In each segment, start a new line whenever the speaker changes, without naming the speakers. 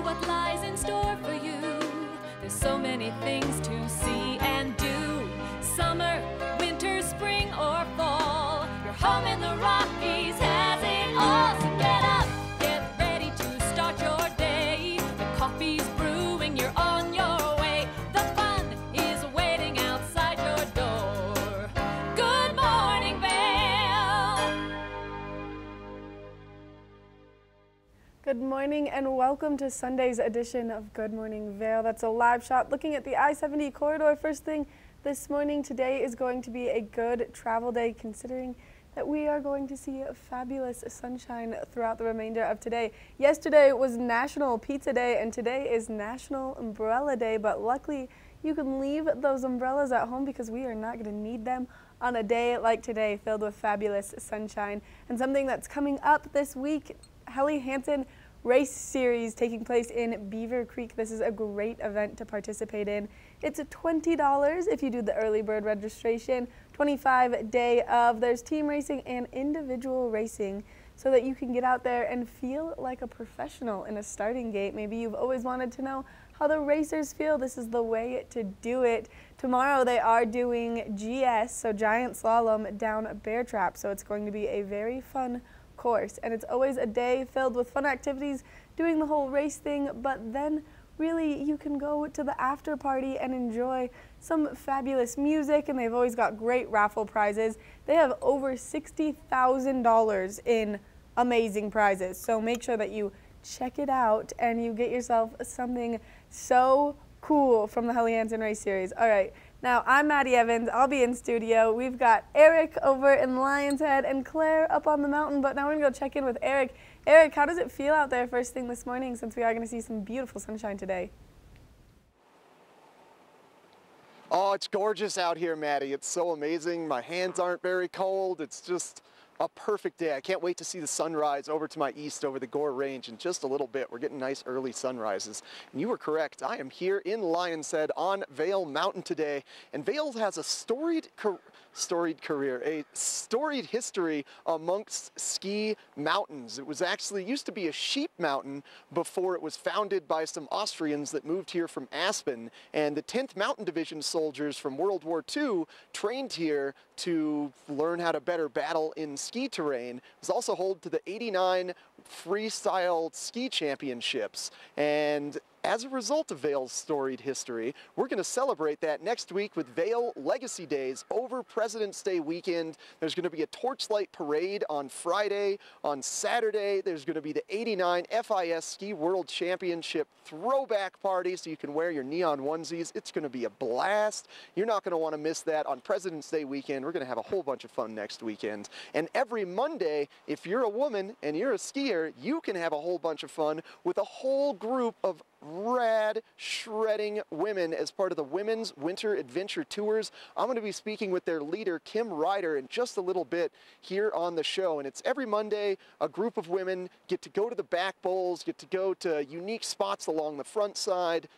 what lies in store for you. There's so many things to see and do. Summer, winter, spring, or fall. Your home in the Rockies has it all. So get up, get ready to start your day. The coffee's brewing, you're on your way. The fun is waiting outside your door. Good morning, Vail.
Good morning and welcome to Sunday's edition of Good Morning Vail. That's a live shot looking at the I-70 corridor. First thing this morning, today is going to be a good travel day considering that we are going to see fabulous sunshine throughout the remainder of today. Yesterday was National Pizza Day and today is National Umbrella Day, but luckily you can leave those umbrellas at home because we are not going to need them on a day like today filled with fabulous sunshine. And something that's coming up this week, Helly Hansen Race Series taking place in Beaver Creek. This is a great event to participate in. It's $20 if you do the early bird registration, 25 day of. There's team racing and individual racing so that you can get out there and feel like a professional in a starting gate. Maybe you've always wanted to know how the racers feel. This is the way to do it. Tomorrow they are doing GS, so giant slalom down Bear Trap, so it's going to be a very fun course, and it's always a day filled with fun activities doing the whole race thing, but then really you can go to the after party and enjoy some fabulous music, and they've always got great raffle prizes. They have over $60,000 in amazing prizes, so make sure that you check it out and you get yourself something so cool from the Helly Hansen Race Series. All right, now I'm Maddie Evans. I'll be in studio. We've got Eric over in Lion's Head and Claire up on the mountain, but now we're gonna go check in with Eric. Eric, how does it feel out there first thing this morning since we are gonna see some beautiful sunshine today?
Oh, it's gorgeous out here, Maddie. It's so amazing. My hands aren't very cold. It's just a perfect day. I can't wait to see the sunrise over to my east over the Gore Range in just a little bit. We're getting nice early sunrises. And you were correct. I am here in Lion's Head on Vail Mountain today. And Vail has a storied history amongst ski mountains. It was actually used to be a sheep mountain before it was founded by some Austrians that moved here from Aspen. And the 10th Mountain Division soldiers from World War II trained here to learn how to better battle in ski terrain. It was also home to the '89 freestyle ski championships. And as a result of Vail's storied history, we're going to celebrate that next week with Vail Legacy Days over President's Day weekend. There's going to be a torchlight parade on Friday. On Saturday, there's going to be the '89 FIS Ski World Championship throwback party so you can wear your neon onesies. It's going to be a blast. You're not going to want to miss that on President's Day weekend. We're going to have a whole bunch of fun next weekend. And every Monday, if you're a woman and you're a skier, you can have a whole bunch of fun with a whole group of rad shredding women as part of the Women's Winter Adventure Tours. I'm going to be speaking with their leader, Kim Ryder, in just a little bit here on the show. And it's every Monday, a group of women get to go to the back bowls, get to go to unique spots along the front side,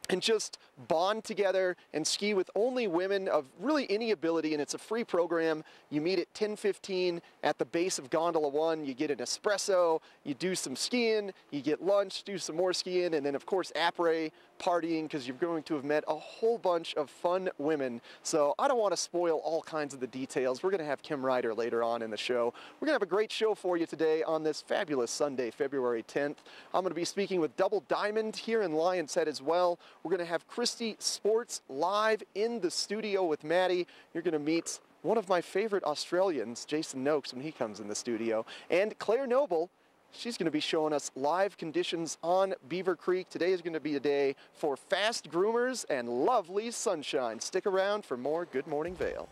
and just bond together and ski with only women of really any ability, and it's a free program. You meet at 10:15 at the base of Gondola 1, you get an espresso, you do some skiing, you get lunch, do some more skiing, and then of course après partying, because you're going to have met a whole bunch of fun women. So I don't want to spoil all kinds of the details. We're going to have Kim Ryder later on in the show. We're going to have a great show for you today on this fabulous Sunday, February 10th. I'm going to be speaking with Double Diamond here in Lion's Head as well. We're going to have Christy Sports live in the studio with Maddie. You're going to meet one of my favorite Australians, Jason Noakes, when he comes in the studio. And Claire Noble, she's going to be showing us live conditions on Beaver Creek. Today is going to be a day for fast groomers and lovely sunshine. Stick around for more Good Morning Vail.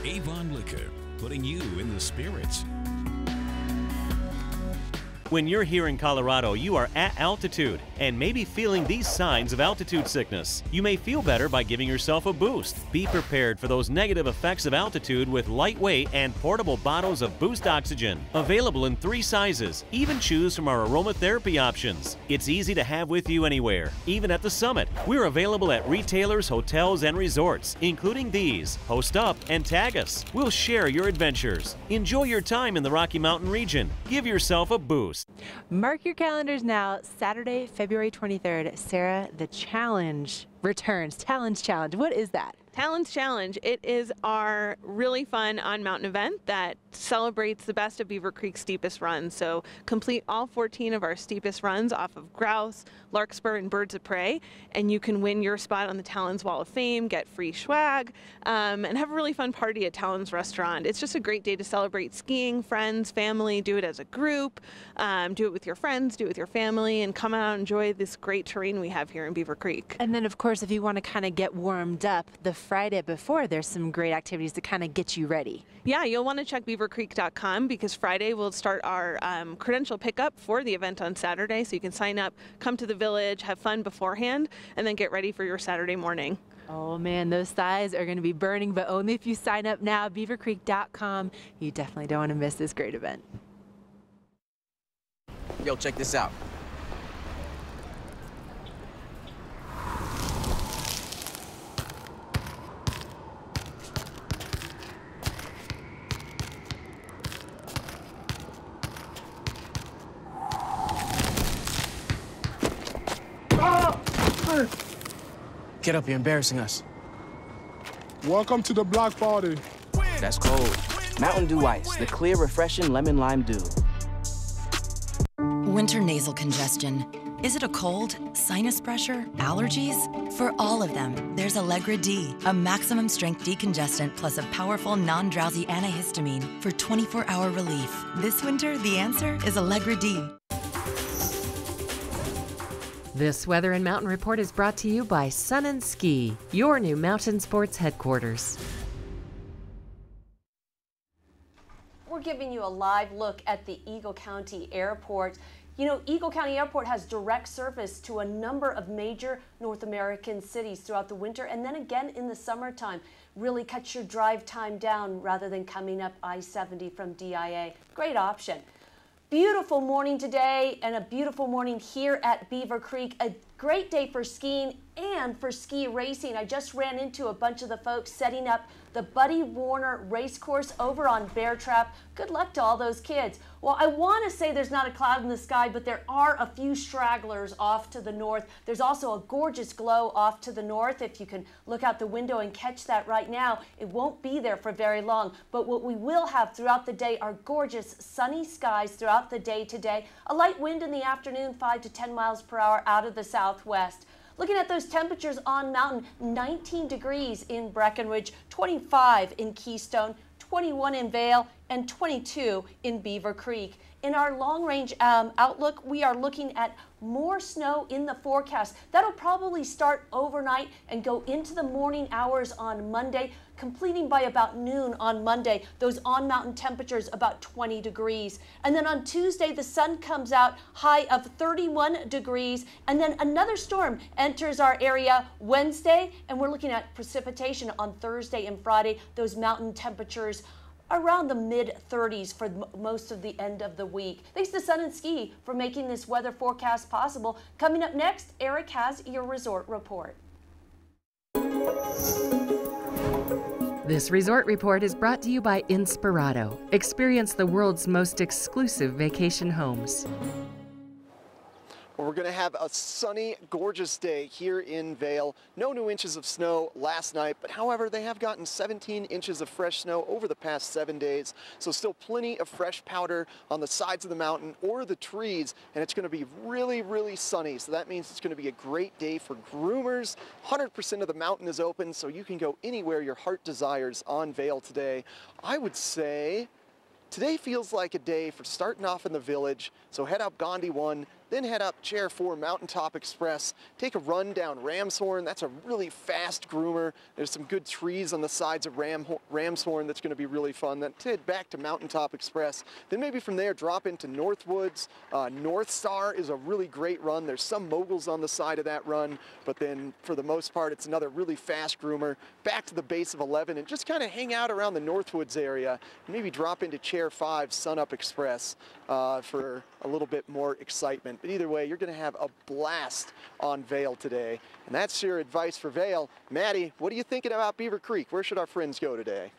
Avon Liquor, putting you in the spirits.
When you're here in Colorado, you are at altitude and may be feeling these signs of altitude sickness. You may feel better by giving yourself a boost. Be prepared for those negative effects of altitude with lightweight and portable bottles of Boost Oxygen. Available in 3 sizes. Even choose from our aromatherapy options. It's easy to have with you anywhere, even at the summit. We're available at retailers, hotels, and resorts, including these. Post up and tag us. We'll share your adventures. Enjoy your time in the Rocky Mountain region. Give yourself a boost.
Mark your calendars now. Saturday, February 23rd. Sarah, the challenge returns. Talons Challenge. What is that?
Talons Challenge. It is our really fun on-mountain event that celebrates the best of Beaver Creek's steepest runs. So complete all 14 of our steepest runs off of grouse, larkspur, and birds of prey, and you can win your spot on the Talons Wall of Fame, get free swag, and have a really fun party at Talons Restaurant. It's just a great day to celebrate skiing, friends, family, do it as a group, do it with your friends, do it with your family, and come out and enjoy this great terrain we have here in Beaver Creek.
And then, of course, if you want to kind of get warmed up, the Friday before, there's some great activities to kind of get you ready.
Yeah, you'll want to check beavercreek.com because Friday we'll start our credential pickup for the event on Saturday, so you can sign up, come to the village, have fun beforehand, and then get ready for your Saturday morning.
Oh man, those thighs are going to be burning, but only if you sign up now, beavercreek.com. You definitely don't want to miss this great event.
Yo, check this out. Get up, you're embarrassing us.
Welcome to the block party.
That's cold. Mountain Dew Ice, the clear, refreshing lemon lime dew.
Winter nasal congestion. Is it a cold, sinus pressure, allergies? For all of them, there's Allegra D, a maximum strength decongestant plus a powerful non-drowsy antihistamine for 24-hour relief. This winter, the answer is Allegra D.
This Weather and Mountain Report is brought to you by Sun and Ski, your new mountain sports headquarters.
We're giving you a live look at the Eagle County Airport. You know, Eagle County Airport has direct service to a number of major North American cities throughout the winter and then again in the summertime. Really cuts your drive time down rather than coming up I-70 from DIA. Great option. Beautiful morning today and a beautiful morning here at Beaver Creek. A great day for skiing and for ski racing. I just ran into a bunch of the folks setting up the Buddy Warner race course over on Bear Trap. Good luck to all those kids. Well, I want to say there's not a cloud in the sky, but there are a few stragglers off to the north. There's also a gorgeous glow off to the north. If you can look out the window and catch that right now, it won't be there for very long. But what we will have throughout the day are gorgeous sunny skies throughout the day today. A light wind in the afternoon, 5 to 10 miles per hour out of the southwest. Looking at those temperatures on mountain, 19 degrees in Breckenridge, 25 in Keystone, 21 in Vail, and 22 in Beaver Creek. In our long-range outlook, we are looking at more snow in the forecast. That'll probably start overnight and go into the morning hours on Monday, completing by about noon on Monday. Those on-mountain temperatures about 20 degrees. And then on Tuesday, the sun comes out, high of 31 degrees. And then another storm enters our area Wednesday, and we're looking at precipitation on Thursday and Friday. Those mountain temperatures around the mid-30s for most of the end of the week. Thanks to Sun and Ski for making this weather forecast possible. Coming up next, Eric has your resort report.
This resort report is brought to you by Inspirato. Experience the world's most exclusive vacation homes.
We're going to have a sunny, gorgeous day here in Vail. No new inches of snow last night, but however, they have gotten 17 inches of fresh snow over the past 7 days. So still plenty of fresh powder on the sides of the mountain or the trees, and it's going to be really, really sunny. So that means it's going to be a great day for groomers. 100% of the mountain is open, so you can go anywhere your heart desires on Vail today. I would say today feels like a day for starting off in the village, so head up Gandhi 1, then head up Chair 4 Mountaintop Express, take a run down Ramshorn. That's a really fast groomer. There's some good trees on the sides of Ramshorn that's going to be really fun. Then head back to Mountaintop Express. Then maybe from there drop into Northwoods. North Star is a really great run. There's some moguls on the side of that run, but then for the most part it's another really fast groomer. Back to the base of 11 and just kind of hang out around the Northwoods area. Maybe drop into Chair 5 Sunup Express for a little bit more excitement. But either way, you're going to have a blast on Vail today. And that's your advice for Vail. Maddie, what are you thinking about Beaver Creek? Where should our friends go today?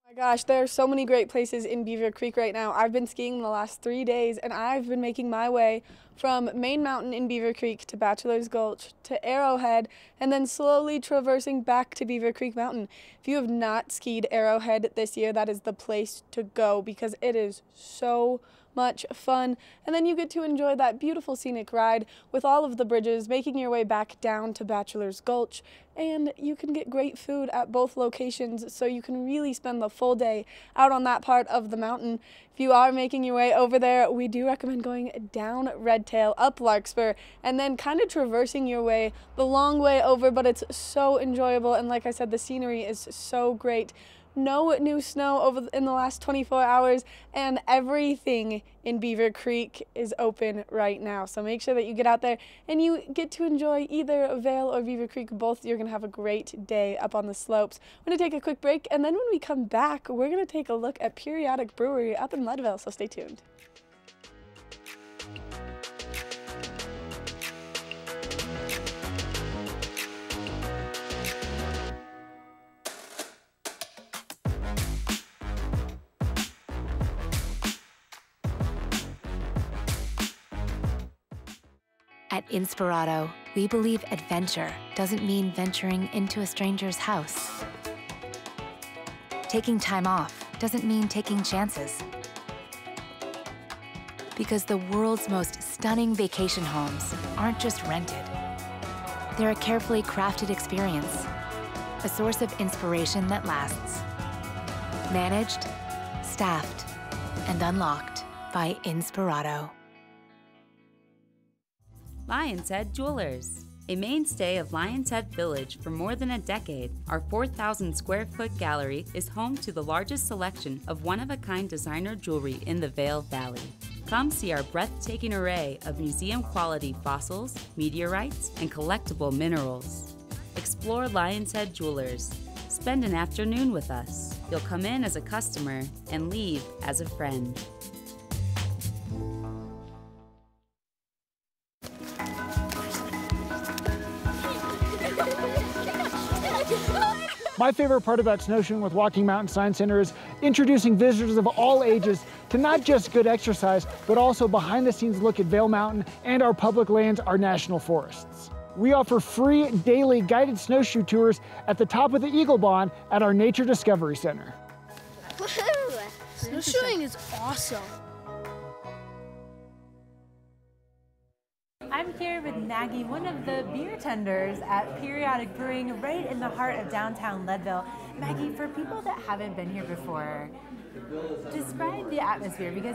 Oh my gosh, there are so many great places in Beaver Creek right now. I've been skiing the last 3 days, and I've been making my way from Main Mountain in Beaver Creek to Bachelor's Gulch to Arrowhead, and then slowly traversing back to Beaver Creek Mountain. If you have not skied Arrowhead this year, that is the place to go because it is so much fun. And then you get to enjoy that beautiful scenic ride with all of the bridges, making your way back down to Bachelor's Gulch. And you can get great food at both locations, so you can really spend the full day out on that part of the mountain. If you are making your way over there, we do recommend going down Redtail, up Larkspur, and then kind of traversing your way the long way over, but it's so enjoyable. And like I said, the scenery is so great. No new snow in the last 24 hours, and everything in Beaver Creek is open right now. So make sure that you get out there and you get to enjoy either Vail or Beaver Creek. Both, you're going to have a great day up on the slopes. We're going to take a quick break, and then when we come back, we're going to take a look at Periodic Brewery up in Leadville, so stay tuned.
At Inspirato, we believe adventure doesn't mean venturing into a stranger's house. Taking time off doesn't mean taking chances. Because the world's most stunning vacation homes aren't just rented. They're a carefully crafted experience, a source of inspiration that lasts. Managed, staffed, and unlocked by Inspirato.
Lion's Head Jewelers. A mainstay of Lion's Head Village for more than a decade, our 4,000 square foot gallery is home to the largest selection of one-of-a-kind designer jewelry in the Vail Valley. Come see our breathtaking array of museum-quality fossils, meteorites, and collectible minerals. Explore Lion's Head Jewelers. Spend an afternoon with us. You'll come in as a customer and leave as a friend.
My favorite part about snowshoeing with Walking Mountain Science Center is introducing visitors of all ages to not just good exercise, but also behind-the-scenes look at Vail Mountain and our public lands, our national forests. We offer free daily guided snowshoe tours at the top of the Eagle Bond at our Nature Discovery Center.
Woohoo! Snowshoeing is awesome.
I'm here with Maggie, one of the beer tenders at Periodic Brewing right in the heart of downtown Leadville. Maggie, for people that haven't been here before, describe the atmosphere, because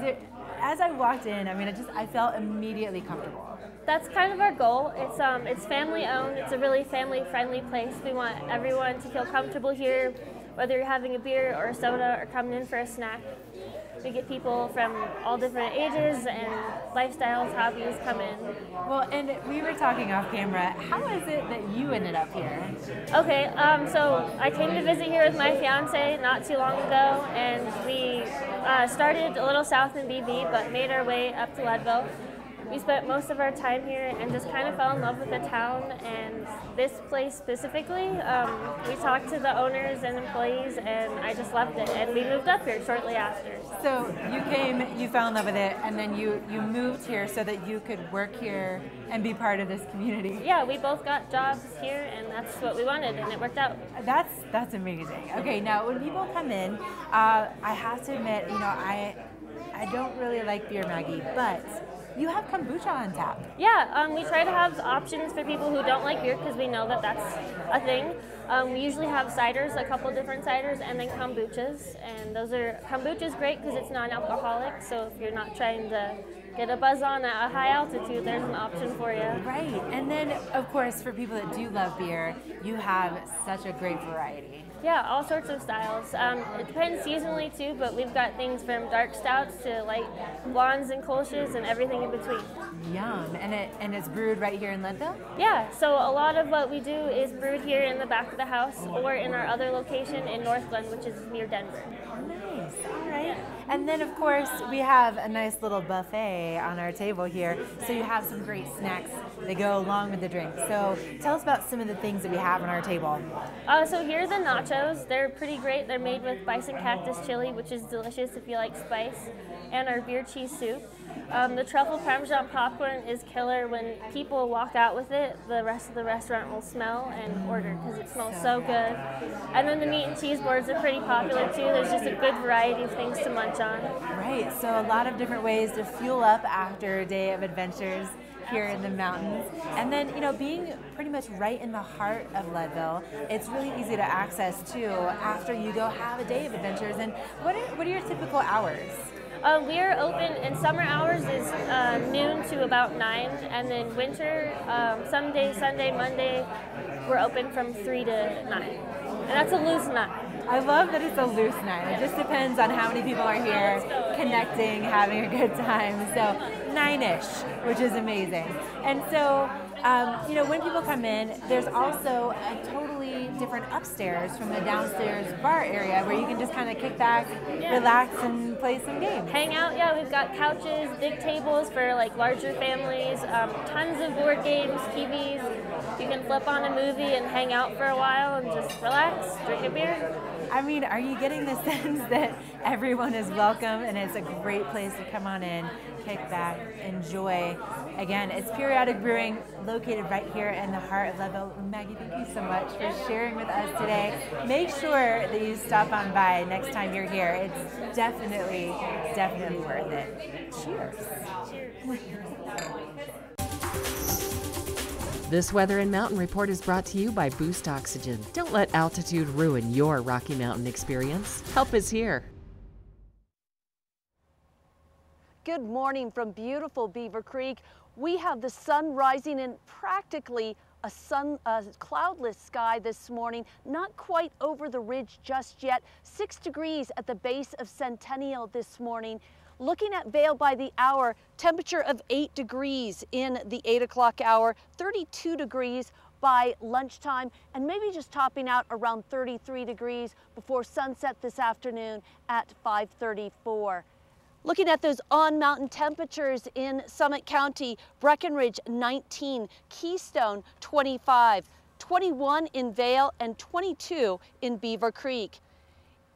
as I walked in, I felt immediately comfortable.
That's kind of our goal. It's family owned. It's a really family friendly place. We want everyone to feel comfortable here, whether you're having a beer or a soda or coming in for a snack. We get people from all different ages and lifestyles, hobbies come in.
Well, and we were talking off camera. How is it that you ended up here?
Okay, so I came to visit here with my fiance not too long ago, and we started a little south in BB, but made our way up to Leadville. We spent most of our time here and just kind of fell in love with the town and this place specifically. We talked to the owners and employees, and I just loved it, and we moved up here shortly after.
So you came, you fell in love with it, and then you moved here so that you could work here and be part of this community.
Yeah, we both got jobs here, and that's what we wanted, and it worked out.
That's amazing. Okay, now when people come in, I have to admit, I don't really like beer, Maggie, but you have kombucha on tap.
Yeah, we try to have options for people who don't like beer because we know that that's a thing. We usually have ciders, a couple different ciders, and then kombuchas. And kombucha's great because it's non-alcoholic, so if you're not trying to get a buzz on at a high altitude, there's an option for you.
Right, and then of course for people that do love beer, you have such a great variety.
Yeah, all sorts of styles. It depends seasonally too, but we've got things from dark stouts to light blondes and kolsches and everything in between.
Yum, and it's brewed right here in Leadville?
Yeah, so a lot of what we do is brewed here in the back of the house or in our other location in North Glen, which is near Denver.
Nice, all right. And then of course we have a nice little buffet on our table here, so you have some great snacks that go along with the drink. So tell us about some of the things that we have on our table.
So here are the nachos. They're pretty great. They're made with bison cactus chili, which is delicious if you like spice, and our beer cheese soup. The truffle parmesan popcorn is killer. When people walk out with it, the rest of the restaurant will smell and order because it smells so good. And then the meat and cheese boards are pretty popular too. There's just a good variety of things to munch on.
Right, so a lot of different ways to fuel up after a day of adventures here in the mountains. And then, you know, being pretty much right in the heart of Leadville, it's really easy to access too after you go have a day of adventures. And what are your typical hours?
We are open, in summer hours is noon to about 9, and then winter, some days, Sunday, Monday, we're open from 3 to 9. And that's a loose 9.
I love that it's a loose 9. It just depends on how many people are here, connecting, having a good time. So 9-ish, which is amazing. And so, you know, when people come in, there's also a totally different upstairs from the downstairs bar area where you can just kind of kick back, relax, and play some games.
Hang out, yeah, we've got couches, big tables for like larger families, tons of board games, TVs. You can flip on a movie and hang out for a while and just relax, drink a beer.
I mean, are you getting the sense that everyone is welcome and it's a great place to come on in, kick back, enjoy? Again, it's Periodic Brewing, located right here in the heart of Leadville. Maggie, thank you so much for sharing with us today. Make sure that you stop on by next time you're here. It's definitely worth it. Cheers.
Cheers.
This Weather and Mountain Report is brought to you by Boost Oxygen. Don't let altitude ruin your Rocky Mountain experience. Help is here.
Good morning from beautiful Beaver Creek. We have the sun rising in practically a cloudless sky this morning, not quite over the ridge just yet. 6 degrees at the base of Centennial this morning. Looking at Vail by the hour, temperature of 8 degrees in the 8 o'clock hour, 32 degrees by lunchtime, and maybe just topping out around 33 degrees before sunset this afternoon at 5:34. Looking at those on-mountain temperatures in Summit County, Breckenridge 19, Keystone 25, 21 in Vail, and 22 in Beaver Creek.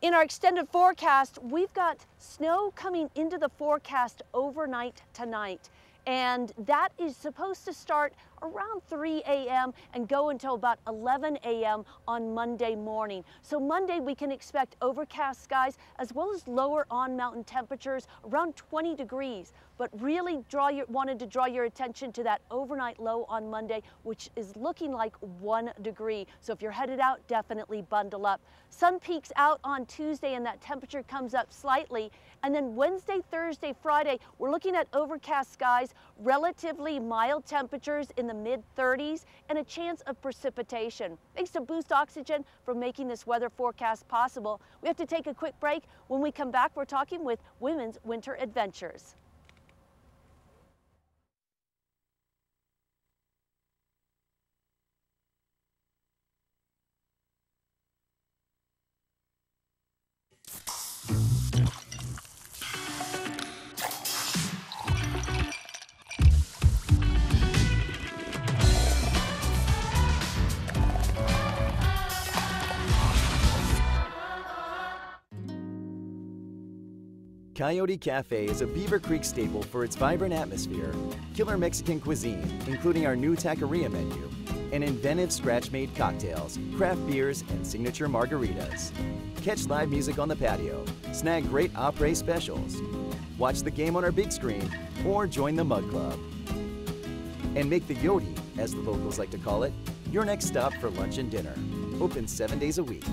In our extended forecast, we've got snow coming into the forecast overnight tonight, and that is supposed to start around 3 a.m. and go until about 11 a.m. on Monday morning. So Monday we can expect overcast skies as well as lower on-mountain temperatures around 20 degrees. But really wanted to draw your attention to that overnight low on Monday, which is looking like 1 degree. So if you're headed out, definitely bundle up. Sun peaks out on Tuesday and that temperature comes up slightly. And then Wednesday, Thursday, Friday, we're looking at overcast skies, relatively mild temperatures in the mid-30s, and a chance of precipitation. Thanks to Boost Oxygen for making this weather forecast possible. We have to take a quick break. When we come back, we're talking with Women's Winter Adventures.
Coyote Cafe is a Beaver Creek staple for its vibrant atmosphere, killer Mexican cuisine, including our new taqueria menu, and inventive scratch-made cocktails, craft beers, and signature margaritas. Catch live music on the patio, snag great après specials, watch the game on our big screen, or join the Mug Club. And make the Yoti, as the locals like to call it, your next stop for lunch and dinner. Open 7 days a week.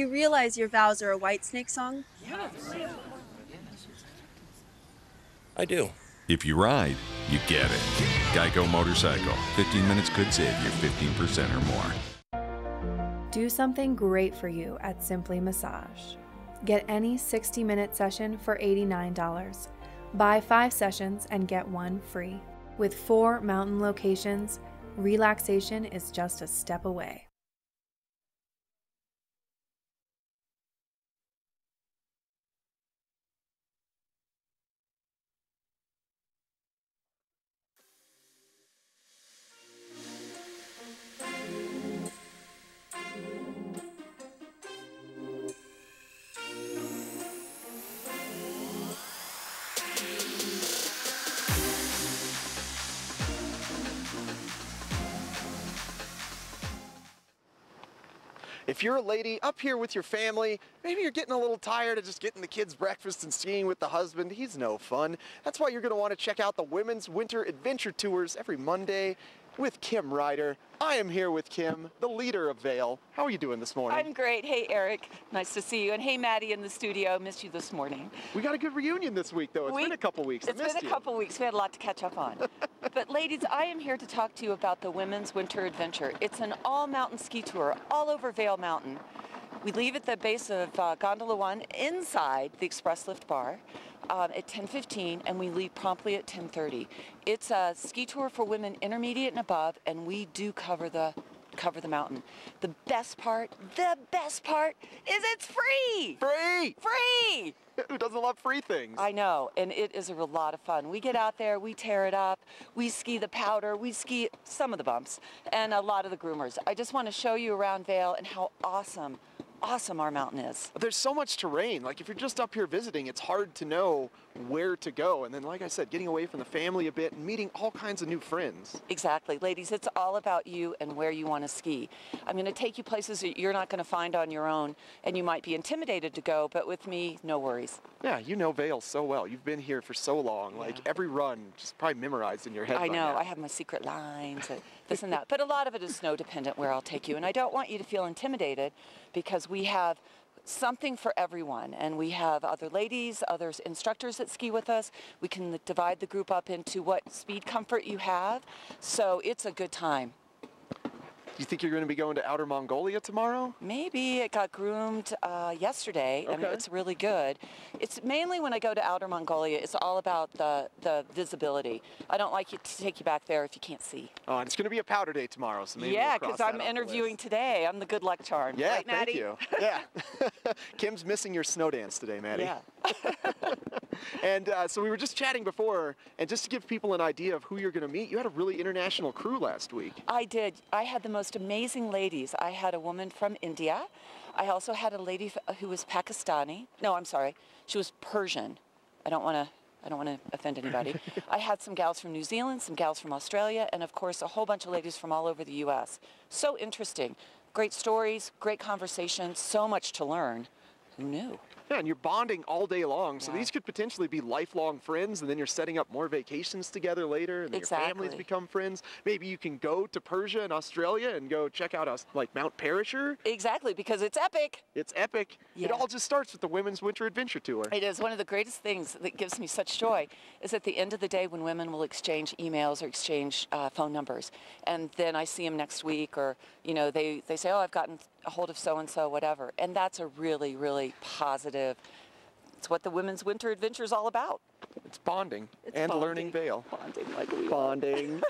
You realize your vows are a Whitesnake song?
I do.
If you ride, you get it. Geico Motorcycle. 15 minutes could save you 15% or more.
Do something great for you at Simply Massage. Get any 60-minute session for $89. Buy 5 sessions and get 1 free. With 4 mountain locations, relaxation is just a step away.
If you're a lady up here with your family, maybe you're getting a little tired of just getting the kids breakfast and skiing with the husband. He's no fun. That's why you're going to want to check out the Women's Winter Adventure Tours every Monday with Kim Ryder. I am here with Kim, the leader of Vail. How are you doing this morning?
I'm great. Hey, Eric. Nice to see you. And hey, Maddie in the studio. Missed you this morning.
We got a good reunion this week, though. It's been a couple weeks.
It's been a couple weeks. We had a lot to catch up on. But ladies, I am here to talk to you about the Women's Winter Adventure. It's an all-mountain ski tour all over Vail Mountain. We leave at the base of Gondola 1 inside the Express Lift Bar at 10:15, and we leave promptly at 10:30. It's a ski tour for women intermediate and above, and we do cover the mountain. The best part is it's free!
Free!
Free!
Who doesn't love free things?
I know, and it is a lot of fun. We get out there, we tear it up, we ski the powder, we ski some of the bumps, and a lot of the groomers. I just want to show you around Vail and how awesome our mountain is.
There's so much terrain. Like if you're just up here visiting, it's hard to know where to go. And then, like I said, getting away from the family a bit and meeting all kinds of new friends.
Exactly. Ladies, it's all about you and where you want to ski. I'm going to take you places that you're not going to find on your own, and you might be intimidated to go, but with me, no worries.
Yeah, you know Vail so well. You've been here for so long. Like every run just probably memorized in your head.
I know.
Now.
I have my secret lines, this and that. But a lot of it is snow dependent where I'll take you. And I don't want you to feel intimidated because we have something for everyone, and we have other ladies, other instructors that ski with us. We can divide the group up into what speed comfort you have, so it's a good time.
Do you think you're going to be going to Outer Mongolia tomorrow?
Maybe. It got groomed yesterday, and it's really good. It's mainly when I go to Outer Mongolia, it's all about the visibility. I don't like to take you back there if you can't see.
Oh, and it's going to be a powder day tomorrow, so maybe
yeah,
because
I'm interviewing today. I'm the good luck charm.
Yeah,
right, Maddie?
thank you. Yeah. Kim's missing your snow dance today, Maddie.
Yeah.
And so we were just chatting before, and just to give people an idea of who you're going to meet, you had a really international crew last week.
I did. I had the most amazing ladies. I had a woman from India. I also had a lady who was Pakistani. No, I'm sorry. She was Persian. I don't want to offend anybody. I had some gals from New Zealand, some gals from Australia, and of course a whole bunch of ladies from all over the U.S. So interesting. Great stories, great conversation, so much to learn. Who knew?
Yeah, and you're bonding all day long, so these could potentially be lifelong friends, and then you're setting up more vacations together later, and then your families become friends. Maybe you can go to Persia and Australia and go check out like Mount Perisher.
Exactly, because it's epic.
It's epic.
Yeah.
It all just starts with the Women's Winter Adventure Tour.
It is. One of the greatest things that gives me such joy is at the end of the day when women will exchange emails or exchange phone numbers, and then I see them next week, or they say, oh, I've gotten a hold of so-and-so, whatever. And that's a really, really positive, it's what the Women's Winter Adventure is all about.
It's bonding and learning Vail.
Bonding like we
Bonding.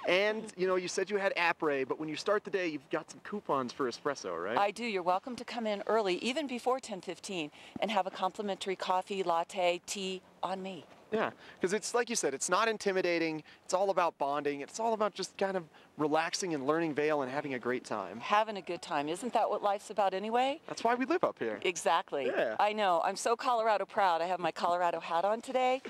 And, you said you had après, but when you start the day, you've got some coupons for espresso, right?
I do. You're welcome to come in early, even before 10:15, and have a complimentary coffee, latte, tea on me.
Yeah, because it's like you said, it's not intimidating. It's all about bonding. It's all about just kind of relaxing and learning Vail and having a great time.
Having a good time. Isn't that what life's about anyway?
That's why we live up here.
Exactly.
Yeah.
I know. I'm so Colorado proud. I have my Colorado hat on today.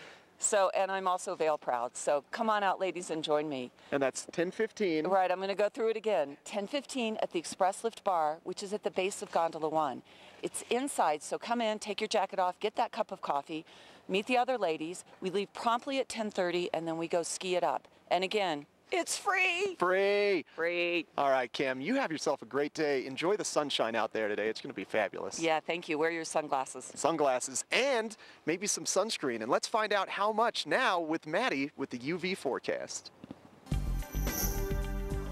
And I'm also Vail proud. So come on out, ladies, and join me.
And that's 10:15.
Right, I'm going to go through it again. 10:15 at the Express Lift Bar, which is at the base of Gondola 1. It's inside, so come in, take your jacket off, get that cup of coffee, meet the other ladies. We leave promptly at 10:30, and then we go ski it up. And again, It's free.
Free.
Free.
All right, Kim, you have yourself a great day. Enjoy the sunshine out there today. It's going to be fabulous.
Yeah, thank you. Wear your sunglasses.
Sunglasses and maybe some sunscreen. And let's find out how much now with Maddie with the UV forecast.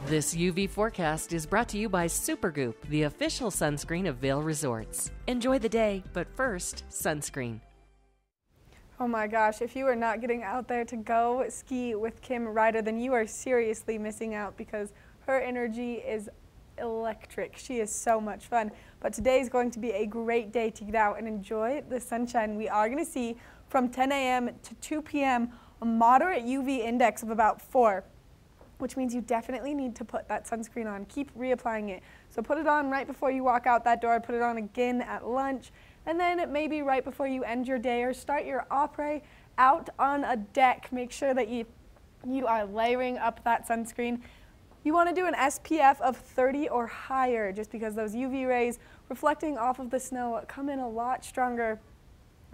This UV forecast is brought to you by Supergoop, the official sunscreen of Vail Resorts. Enjoy the day, but first, sunscreen.
Oh my gosh, if you are not getting out there to go ski with Kim Ryder, then you are seriously missing out because her energy is electric. She is so much fun. But today is going to be a great day to get out and enjoy the sunshine. We are going to see from 10 a.m. to 2 p.m. a moderate UV index of about 4. Which means you definitely need to put that sunscreen on. Keep reapplying it. So put it on right before you walk out that door, put it on again at lunch, and then maybe right before you end your day or start your après out on a deck. Make sure that you are layering up that sunscreen. You want to do an SPF of 30 or higher just because those UV rays reflecting off of the snow come in a lot stronger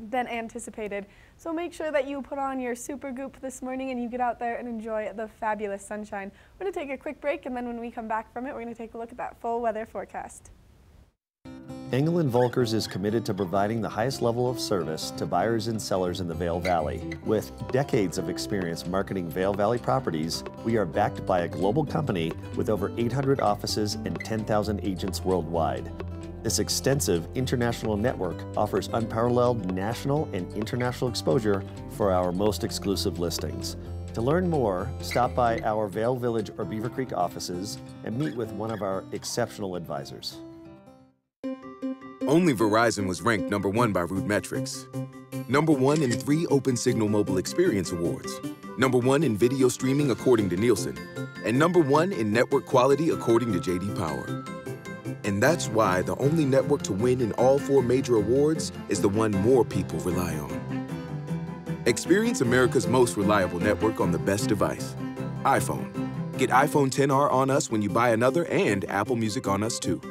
than anticipated. So make sure that you put on your Supergoop this morning and you get out there and enjoy the fabulous sunshine. We're going to take a quick break, and then when we come back from it, we're going to take a look at that full weather forecast.
Engel & Volkers is committed to providing the highest level of service to buyers and sellers in the Vail Valley. With decades of experience marketing Vail Valley properties, we are backed by a global company with over 800 offices and 10,000 agents worldwide. This extensive international network offers unparalleled national and international exposure for our most exclusive listings. To learn more, stop by our Vail Village or Beaver Creek offices and meet with one of our exceptional advisors.
Only Verizon was ranked #1 by RootMetrics. #1 in 3 Open Signal Mobile Experience Awards. #1 in video streaming according to Nielsen. And #1 in network quality according to J.D. Power. And that's why the only network to win in all 4 major awards is the one more people rely on. Experience America's most reliable network on the best device, iPhone. Get iPhone XR on us when you buy another and Apple Music on us too.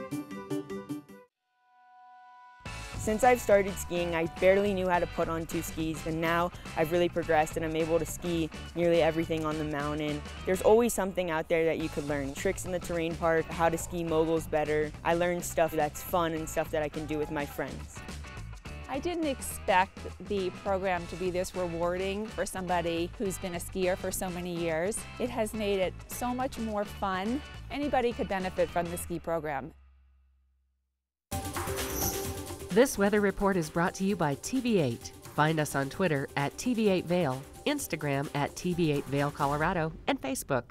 Since I've started skiing, I barely knew how to put on 2 skis, and now I've really progressed and I'm able to ski nearly everything on the mountain. There's always something out there that you could learn. Tricks in the terrain part, how to ski moguls better. I learned stuff that's fun and stuff that I can do with my friends.
I didn't expect the program to be this rewarding for somebody who's been a skier for so many years. It has made it so much more fun. Anybody could benefit from the ski program.
This weather report is brought to you by TV8. Find us on Twitter at TV8 Vail, Instagram at TV8 Vail, Colorado, and Facebook.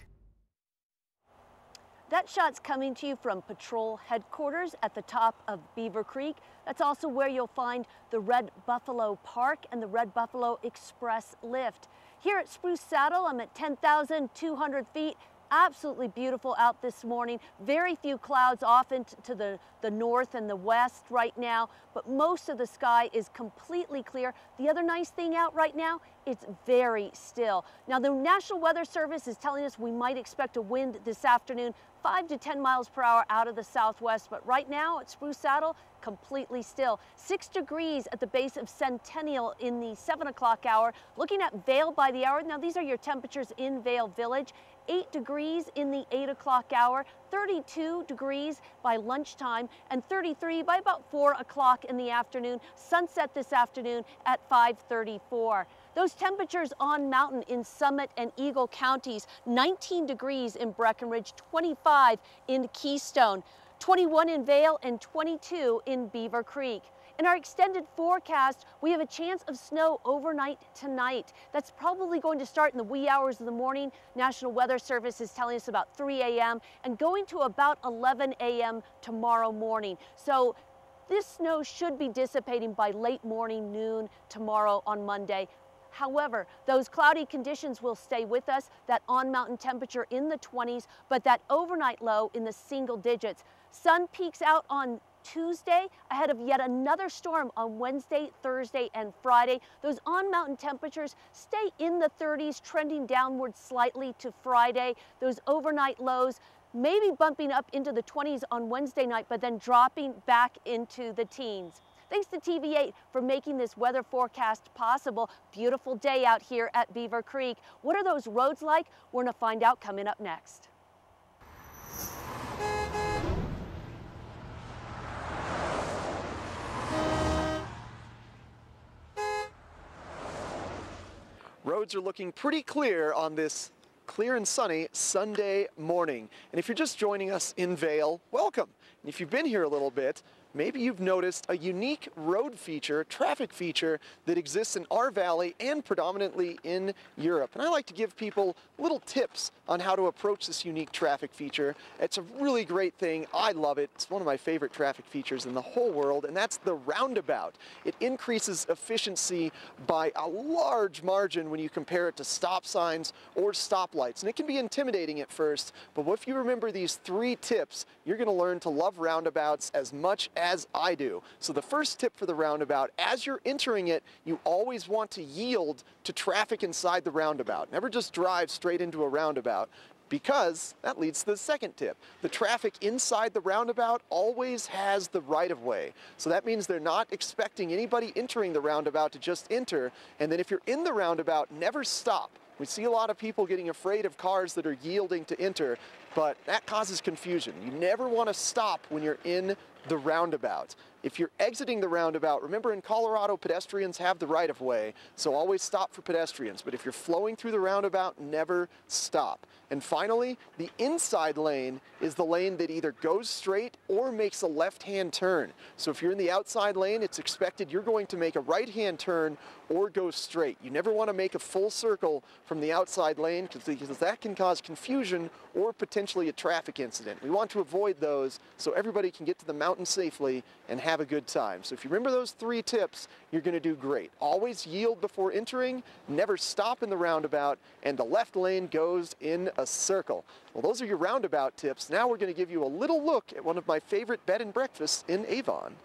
That shot's coming to you from Patrol Headquarters at the top of Beaver Creek. That's also where you'll find the Red Buffalo Park and the Red Buffalo Express Lift. Here at Spruce Saddle, I'm at 10,200 feet. Absolutely beautiful out this morning. Very few clouds off into the north and the west right now, but most of the sky is completely clear. The other nice thing out right now, it's very still. Now the National Weather Service is telling us we might expect a wind this afternoon, 5 to 10 miles per hour out of the southwest, but right now at Spruce Saddle, completely still. 6 degrees at the base of Centennial in the 7 o'clock hour. Looking at Vail by the hour, now these are your temperatures in Vail Village. 8 degrees in the 8 o'clock hour, 32 degrees by lunchtime, and 33 by about 4 o'clock in the afternoon. Sunset this afternoon at 5:34. Those temperatures on mountain in Summit and Eagle counties, 19 degrees in Breckenridge, 25 in Keystone, 21 in Vail, and 22 in Beaver Creek. In our extended forecast, we have a chance of snow overnight tonight. That's probably going to start in the wee hours of the morning. National Weather Service is telling us about 3 a.m. and going to about 11 a.m. tomorrow morning. So this snow should be dissipating by late morning, noon tomorrow on Monday. However, those cloudy conditions will stay with us, that on-mountain temperature in the 20s, but that overnight low in the single digits. Sun peaks out on Tuesday ahead of yet another storm on Wednesday, Thursday, and Friday. Those on-mountain temperatures stay in the 30s, trending downward slightly to Friday. Those overnight lows maybe bumping up into the 20s on Wednesday night, but then dropping back into the teens. Thanks to TV8 for making this weather forecast possible. Beautiful day out here at Beaver Creek. What are those roads like? We're going to find out coming up next.
Roads are looking pretty clear on this clear and sunny Sunday morning. And if you're just joining us in Vail, welcome. And if you've been here a little bit, maybe you've noticed a unique road feature, traffic feature that exists in our valley and predominantly in Europe. And I like to give people little tips on how to approach this unique traffic feature. It's a really great thing. I love it. It's one of my favorite traffic features in the whole world, and that's the roundabout. It increases efficiency by a large margin when you compare it to stop signs or stoplights. And it can be intimidating at first, but if you remember these 3 tips, you're going to learn to love roundabouts as much as I do. So the first tip for the roundabout, as you're entering it, you always want to yield to traffic inside the roundabout. Never just drive straight into a roundabout, because that leads to the second tip. The traffic inside the roundabout always has the right-of-way. So that means they're not expecting anybody entering the roundabout to just enter. And then if you're in the roundabout, never stop. We see a lot of people getting afraid of cars that are yielding to enter, but that causes confusion. You never want to stop when you're in the roundabout. If you're exiting the roundabout, remember in Colorado, pedestrians have the right-of-way, so always stop for pedestrians. But if you're flowing through the roundabout, never stop. And finally, the inside lane is the lane that either goes straight or makes a left-hand turn. So if you're in the outside lane, it's expected you're going to make a right-hand turn or go straight. You never want to make a full circle from the outside lane because that can cause confusion or potentially a traffic incident. We want to avoid those so everybody can get to the mountain safely and have a good time. So if you remember those 3 tips, you're going to do great. Always yield before entering, never stop in the roundabout, and the left lane goes in a circle. Well, those are your roundabout tips. Now we're going to give you a little look at one of my favorite bed and breakfasts in Avon.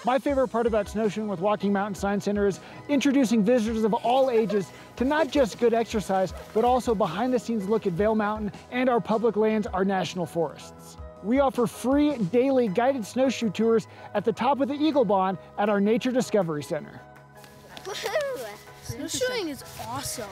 My favorite part about snowshoeing with Walking Mountain Science Center is introducing visitors of all ages to not just good exercise, but also behind-the-scenes look at Vail Mountain and our public lands, our national forests. We offer free daily guided snowshoe tours at the top of the Eagle Bond at our Nature Discovery Center.
Woohoo! Snowshoeing is awesome.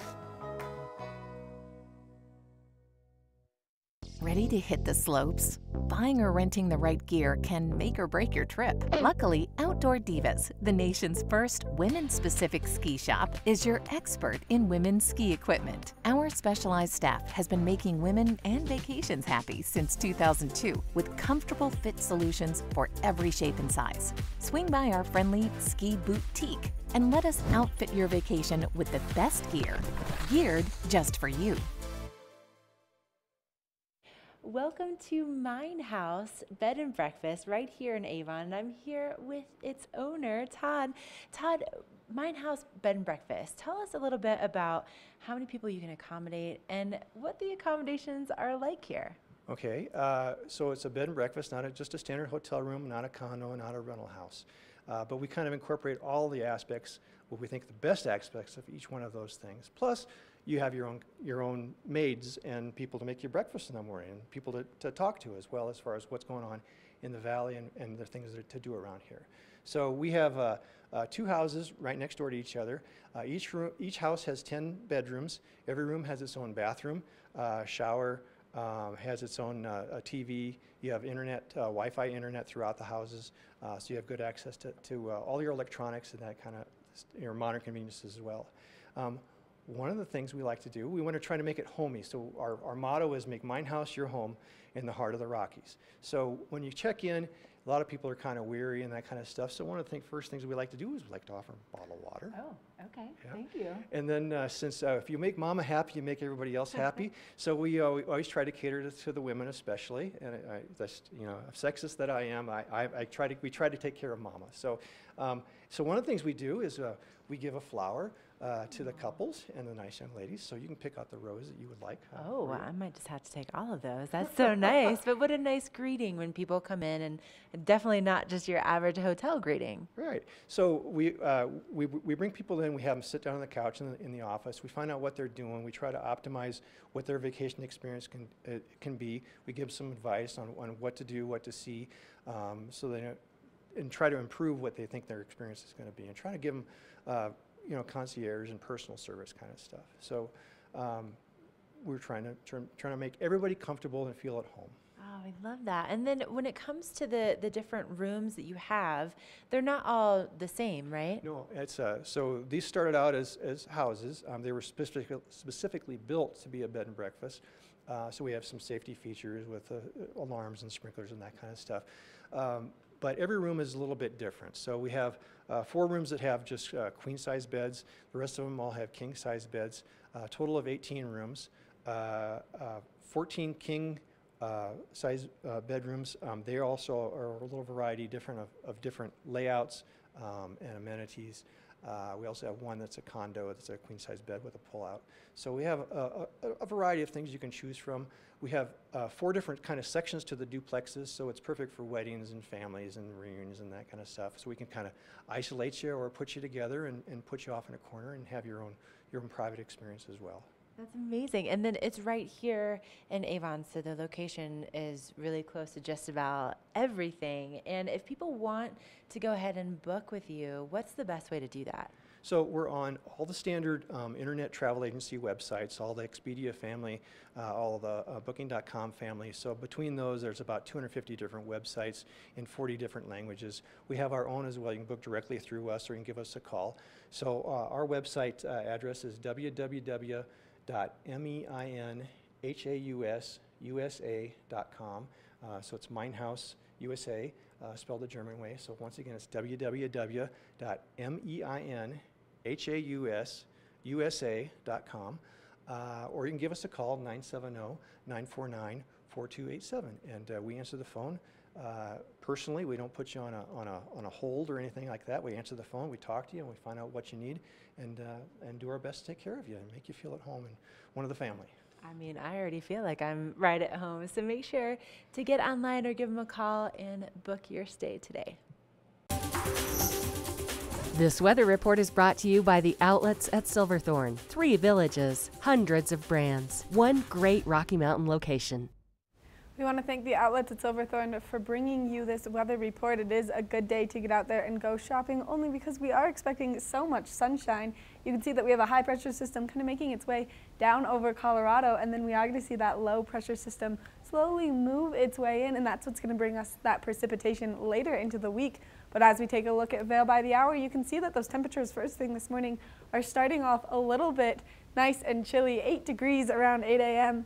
Ready to hit the slopes? Buying or renting the right gear can make or break your trip. Luckily, Outdoor Divas, the nation's first women-specific ski shop, is your expert in women's ski equipment. Our specialized staff has been making women and vacations happy since 2002 with comfortable fit solutions for every shape and size. Swing by our friendly Ski Boutique and let us outfit your vacation with the best gear, geared just for you.
Welcome to Mine House Bed and Breakfast right here in Avon. And I'm here with its owner, Todd. Todd, Mine House Bed and Breakfast. Tell us a little bit about how many people you can accommodate and what the accommodations are like here.
Okay, so it's a bed and breakfast, not just a standard hotel room, not a condo, not a rental house. But we kind of incorporate all the aspects, what we think the best aspects of each one of those things. Plus, you have your own maids and people to make you breakfast in the morning, and people to talk to as well as far as what's going on in the valley and the things that to do around here. So we have 2 houses right next door to each other. Each house has 10 bedrooms. Every room has its own bathroom, shower, has its own TV. You have internet, Wi-Fi internet throughout the houses, so you have good access to all your electronics and that kind of your modern conveniences as well. One of the things we like to do, we want to try to make it homey. So our motto is make mine house your home in the heart of the Rockies. So when you check in, a lot of people are kind of weary and that kind of stuff. So one of the first things we like to do is we like to offer a bottle of water.
Oh, okay.
Yeah.
Thank you.
And then since if you make mama happy, you make everybody else happy. So we always try to cater to the women especially. And that's, you know, sexist that I am, we try to take care of mama. So, so one of the things we do is we give a flower to the couples and the nice young ladies, so you can pick out the rose that you would like.
Oh, I might just have to take all of those. That's so nice. But what a nice greeting when people come in, and definitely not just your average hotel greeting.
Right. So we bring people in, we have them sit down on the couch in the office, we find out what they're doing, we try to optimize what their vacation experience can be. We give some advice on what to do, what to see, so they and try to improve what they think their experience is going to be, and try to give them you know, concierge and personal service kind of stuff. So we're trying to make everybody comfortable and feel at home.
Oh, I love that. And then when it comes to the different rooms that you have, they're not all the same, right?
No, it's so these started out as houses. They were specifically built to be a bed and breakfast. So we have some safety features with alarms and sprinklers and that kind of stuff. But every room is a little bit different. So we have 4 rooms that have just queen size beds. The rest of them all have king size beds. A total of 18 rooms, 14 king size bedrooms. They also are a little variety of different layouts and amenities. We also have one that's a condo, that's a queen size bed with a pull out. So we have a variety of things you can choose from. We have 4 different kind of sections to the duplexes, so it's perfect for weddings and families and reunions and that kind of stuff. So we can kind of isolate you or put you together and put you off in a corner and have your own private experience as well.
That's amazing. And then it's right here in Avon, so the location is really close to just about everything. And if people want to go ahead and book with you, what's the best way to do that?
So we're on all the standard internet travel agency websites, all the Expedia family, all the Booking.com family. So between those, there's about 250 different websites in 40 different languages. We have our own as well. You can book directly through us, or you can give us a call. So our website address is www.meinhaususa.com. So it's Minehouse USA, spelled the German way. So once again, it's www.meinhaususa.com. Or you can give us a call, 970-949-4287. And we answer the phone. Personally, we don't put you on a hold or anything like that. We answer the phone, we talk to you, and we find out what you need, and do our best to take care of you and make you feel at home and one of the family.
I mean, I already feel like I'm right at home, so make sure to get online or give them a call and book your stay today.
This weather report is brought to you by the outlets at Silverthorne. 3 villages, hundreds of brands, one great Rocky Mountain location.
We want to thank the outlets at Silverthorne for bringing you this weather report. It is a good day to get out there and go shopping, only because we are expecting so much sunshine. You can see that we have a high pressure system kind of making its way down over Colorado, and then we are going to see that low pressure system slowly move its way in, and that's what's going to bring us that precipitation later into the week. But as we take a look at Vail by the Hour, you can see that those temperatures first thing this morning are starting off a little bit nice and chilly, 8 degrees around 8 a.m.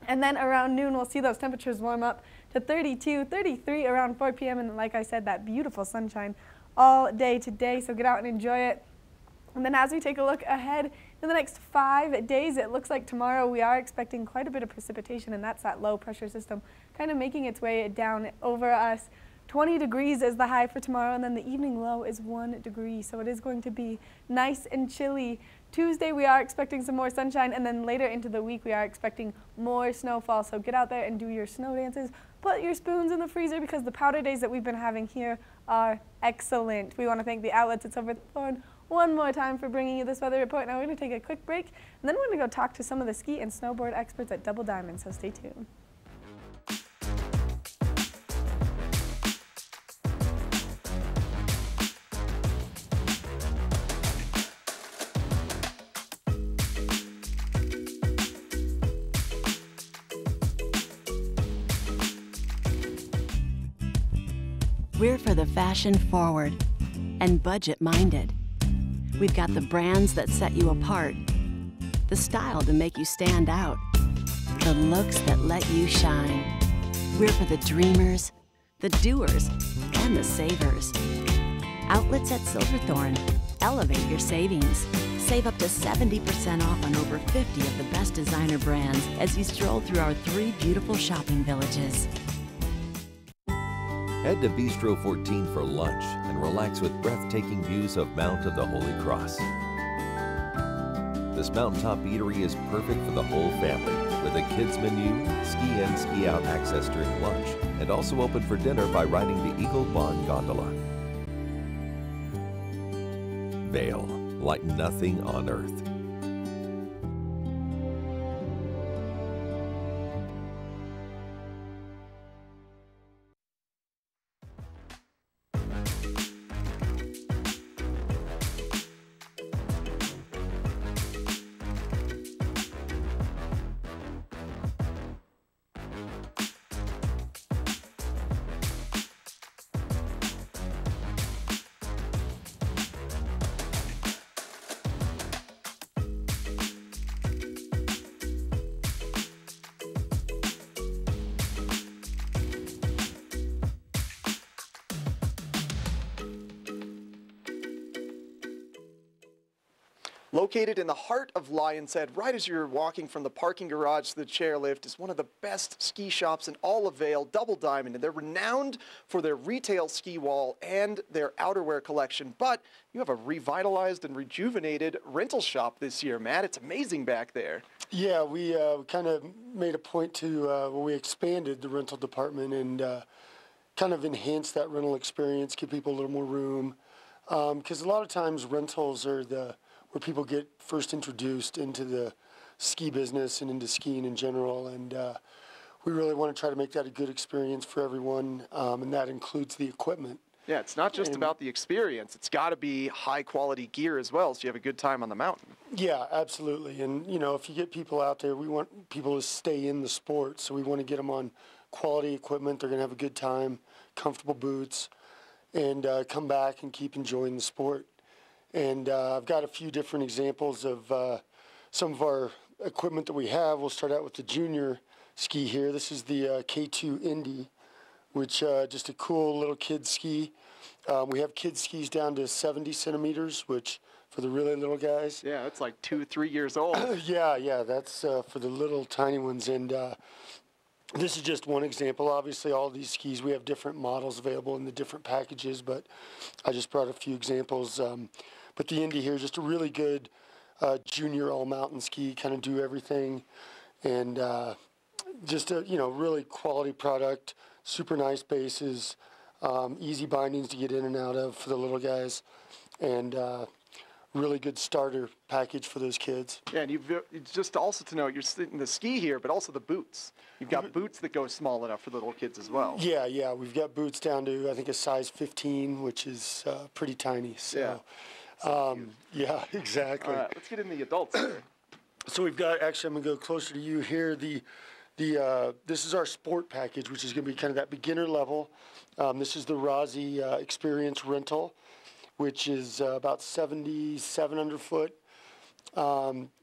And then around noon, we'll see those temperatures warm up to 32, 33 around 4 p.m. And like I said, that beautiful sunshine all day today, so get out and enjoy it. And then as we take a look ahead in the next 5 days, it looks like tomorrow we are expecting quite a bit of precipitation, and that's that low pressure system kind of making its way down over us. 20 degrees is the high for tomorrow, and then the evening low is 1 degree, so it is going to be nice and chilly. Tuesday we are expecting some more sunshine, and then later into the week we are expecting more snowfall, so get out there and do your snow dances. Put your spoons in the freezer, because the powder days that we've been having here are excellent. We want to thank the outlets at Silverthorne one more time for bringing you this weather report. Now we're going to take a quick break, and then we're going to go talk to some of the ski and snowboard experts at Double Diamond, so stay tuned.
We're for the fashion forward and budget minded.
We've got the brands that set you apart, the style to make you stand out, the looks that let you shine. We're for the dreamers, the doers, and the savers. Outlets at Silverthorne. Elevate your savings. Save up to 70% off on over 50 of the best designer brands as you stroll through our 3 beautiful shopping villages.
Head to Bistro 14 for lunch and relax with breathtaking views of Mount of the Holy Cross. This mountaintop eatery is perfect for the whole family with a kids menu, ski in, ski out access during lunch, and also open for dinner by riding the Eagle Bond Gondola. Vail, like nothing on earth.
Located in the heart of Lion's Head, right as you're walking from the parking garage to the chairlift, is one of the best ski shops in all of Vail, Double Diamond, and they're renowned for their retail ski wall and their outerwear collection. But you have a revitalized and rejuvenated rental shop this year, Matt. It's amazing back there.
Yeah, we kind of made a point to, when we expanded the rental department and kind of enhance that rental experience, give people a little more room. Because a lot of times rentals are where people get first introduced into the ski business and into skiing in general, and we really want to try to make that a good experience for everyone, and that includes the equipment.
Yeah, it's not just about the experience. It's got to be high-quality gear as well, so you have a good time on the mountain.
Yeah, absolutely. And, you know, if you get people out there, we want people to stay in the sport, so we want to get them on quality equipment. They're going to have a good time, comfortable boots, and come back and keep enjoying the sport. And I've got a few different examples of some of our equipment that we have. We'll start out with the junior ski here. This is the K2 Indy, which just a cool little kid ski. We have kid skis down to 70 centimeters, which for the really little guys.
Yeah, that's like 2-3 years old.
Yeah, that's for the little tiny ones. And this is just one example. Obviously, all these skis, we have different models available in the different packages, but I just brought a few examples. But the Indy here is just a really good junior all-mountain ski, kind of do everything, and just a really quality product, super nice bases, easy bindings to get in and out of for the little guys, and really good starter package for those kids.
Yeah, and just also to note, you're sitting the ski here, but also the boots. You've got boots that go small enough for the little kids as well.
Yeah, we've got boots down to, I think, a size 15, which is pretty tiny. So.
Yeah.
Yeah, exactly.
All right, let's get in the adults here.
So we've got, actually, I'm going to go closer to you here. This is our sport package, which is going to be kind of that beginner level. This is the Rossi Experience Rental, which is about 7,700 foot.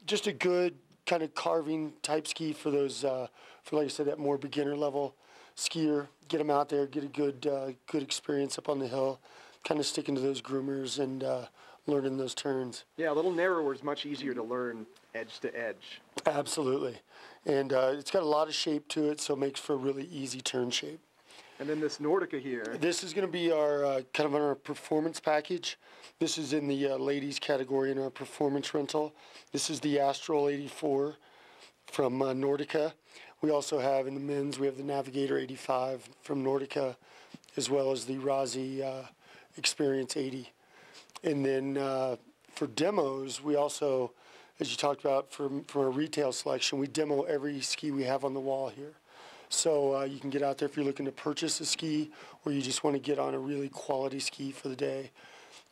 Just a good kind of carving type ski for those, for like I said, that more beginner level skier. Get them out there, get a good experience up on the hill, kind of sticking to those groomers and learning those turns.
Yeah, a little narrower is much easier to learn edge to edge.
Absolutely. And it's got a lot of shape to it, so it makes for a really easy turn shape.
And then this Nordica here.
This is going to be our kind of our performance package. This is in the ladies category in our performance rental. This is the Astral 84 from Nordica. We also have in the men's, we have the Navigator 85 from Nordica, as well as the Rossi Experience 80. And then for demos, we also, as you talked about, from our retail selection, we demo every ski we have on the wall here. So you can get out there if you're looking to purchase a ski or you just want to get on a really quality ski for the day.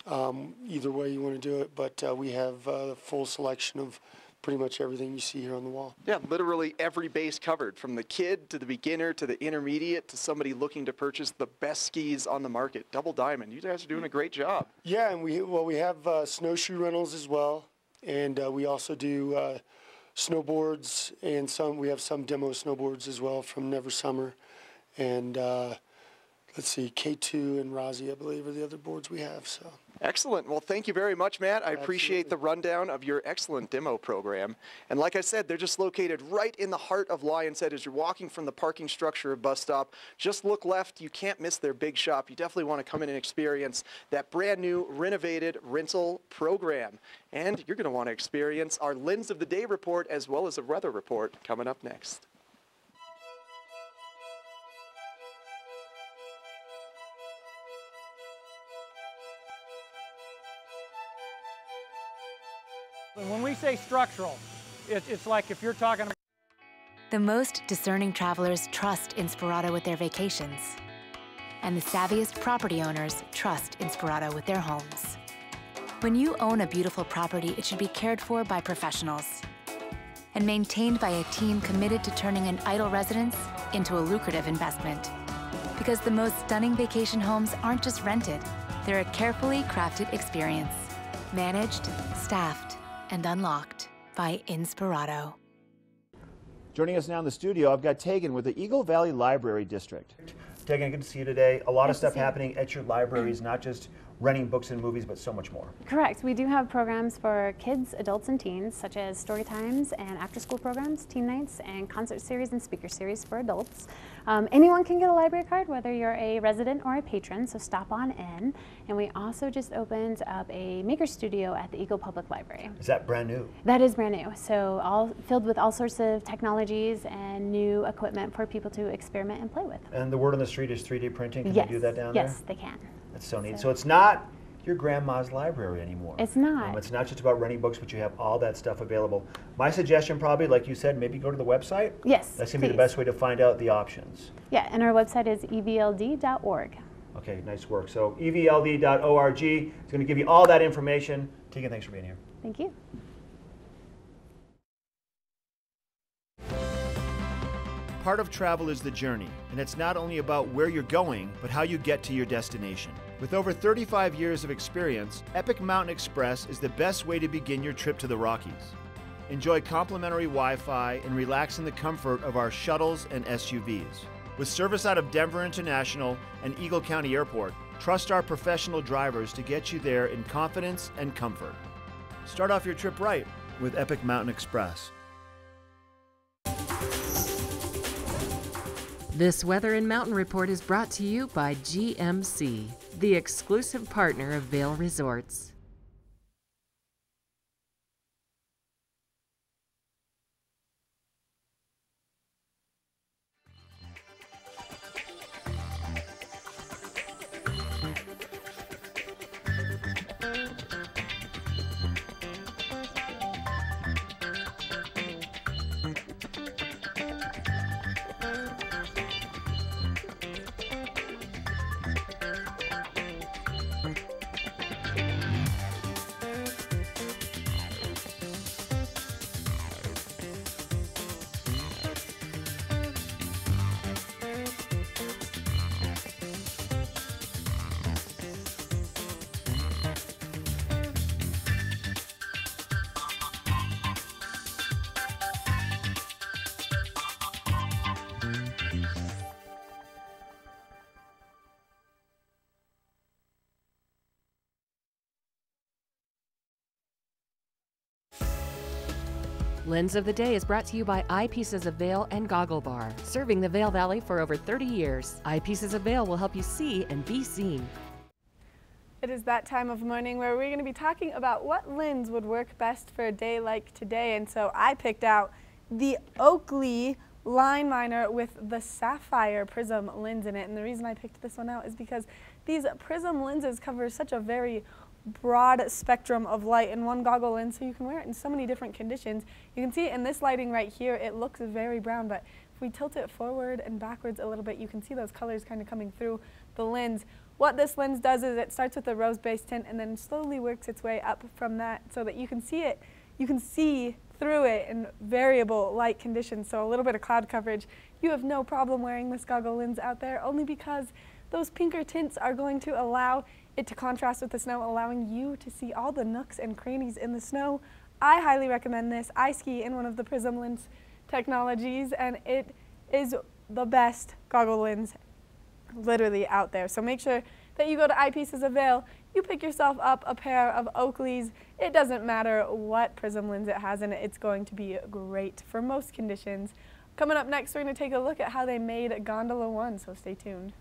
Either way you want to do it, but we have a full selection of pretty much everything you see here on the wall.
Yeah, literally every base covered, from the kid to the beginner to the intermediate to somebody looking to purchase the best skis on the market. Double Diamond, you guys are doing a great job.
Yeah, and we have snowshoe rentals as well, and we also do snowboards, and we have some demo snowboards as well from Never Summer, and let's see, K2 and Rozzy, I believe, are the other boards we have. So.
Excellent. Well, thank you very much, Matt. I appreciate the rundown of your excellent demo program. And like I said, they're just located right in the heart of Lion's Head as you're walking from the parking structure of bus stop. Just look left. You can't miss their big shop. You definitely want to come in and experience that brand new renovated rental program. And you're going to want to experience our Lens of the Day report as well as a weather report coming up next.
When we say structural, it's like if you're talking about...
The most discerning travelers trust Inspirato with their vacations. And the savviest property owners trust Inspirato with their homes. When you own a beautiful property, it should be cared for by professionals and maintained by a team committed to turning an idle residence into a lucrative investment. Because the most stunning vacation homes aren't just rented, they're a carefully crafted experience. Managed, staffed, and unlocked by Inspirato.
Joining us now in the studio, I've got Tegan with the Eagle Valley Library District. Tegan, good to see you today. A lot of stuff happening at your libraries, not just renting books and movies, but so much more.
Correct. We do have programs for kids, adults, and teens, such as story times and after-school programs, teen nights, and concert series and speaker series for adults. Anyone can get a library card, whether you're a resident or a patron, so stop on in. And we also just opened up a maker studio at the Eagle Public Library.
Is that brand new?
That is brand new. So all filled with all sorts of technologies and new equipment for people to experiment and play with.
And the word on the street is 3D printing. Can
Yes.
they do that down there?
Yes, they can.
That's so neat. So it's not your grandma's library anymore.
It's not.
It's not just about renting books, but you have all that stuff available. My suggestion probably, like you said, maybe go to the website.
Yes,
That's going to be the
please.
best way to find out the options.
Yeah, and our website is evld.org.
Okay, nice work. So evld.org is going to give you all that information. Tegan, thanks for being here.
Thank you.
Part of travel is the journey, and it's not only about where you're going, but how you get to your destination. With over 35 years of experience, Epic Mountain Express is the best way to begin your trip to the Rockies. Enjoy complimentary Wi-Fi and relax in the comfort of our shuttles and SUVs. With service out of Denver International and Eagle County Airport, trust our professional drivers to get you there in confidence and comfort. Start off your trip right with Epic Mountain Express.
This Weather and Mountain Report is brought to you by GMC, the exclusive partner of Vail Resorts. Lens of the Day is brought to you by Eyepieces of Vail and Goggle Bar, serving the Vail Valley for over 30 years. Eyepieces of Vail will help you see and be seen.
It is that time of morning where we're going to be talking about what lens would work best for a day like today. And so I picked out the Oakley line miner with the sapphire prism lens in it. And the reason I picked this one out is because these prism lenses cover such a very broad spectrum of light in one goggle lens, so you can wear it in so many different conditions. You can see it in this lighting right here, it looks very brown, but if we tilt it forward and backwards a little bit, you can see those colors kind of coming through the lens. What this lens does is it starts with a rose-based tint and then slowly works its way up from that so that you can see it. You can see through it in variable light conditions, so a little bit of cloud coverage, you have no problem wearing this goggle lens out there, only because those pinker tints are going to allow it to contrast with the snow, allowing you to see all the nooks and crannies in the snow. I highly recommend this. I ski in one of the Prism lens technologies, and it is the best goggle lens literally out there. So make sure that you go to Eyepieces of Vail, you pick yourself up a pair of Oakleys. It doesn't matter what Prism lens it has in it, it's going to be great for most conditions. Coming up next, we're going to take a look at how they made Gondola 1, so stay tuned.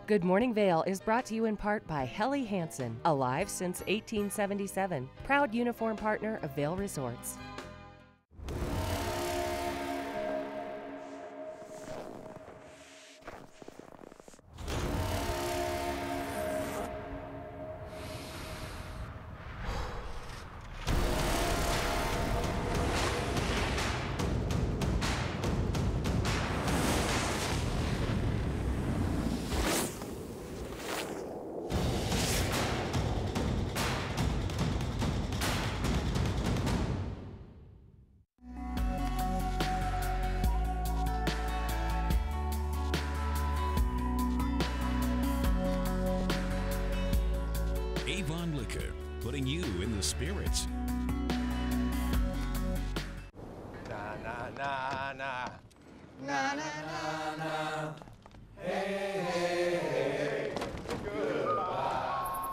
Good Morning Vail is brought to you in part by Helly Hansen, alive since 1877, proud uniform partner of Vail Resorts.
Avon Liquor, putting you in the spirits.
Na na na na na na na na. Hey hey hey. Goodbye.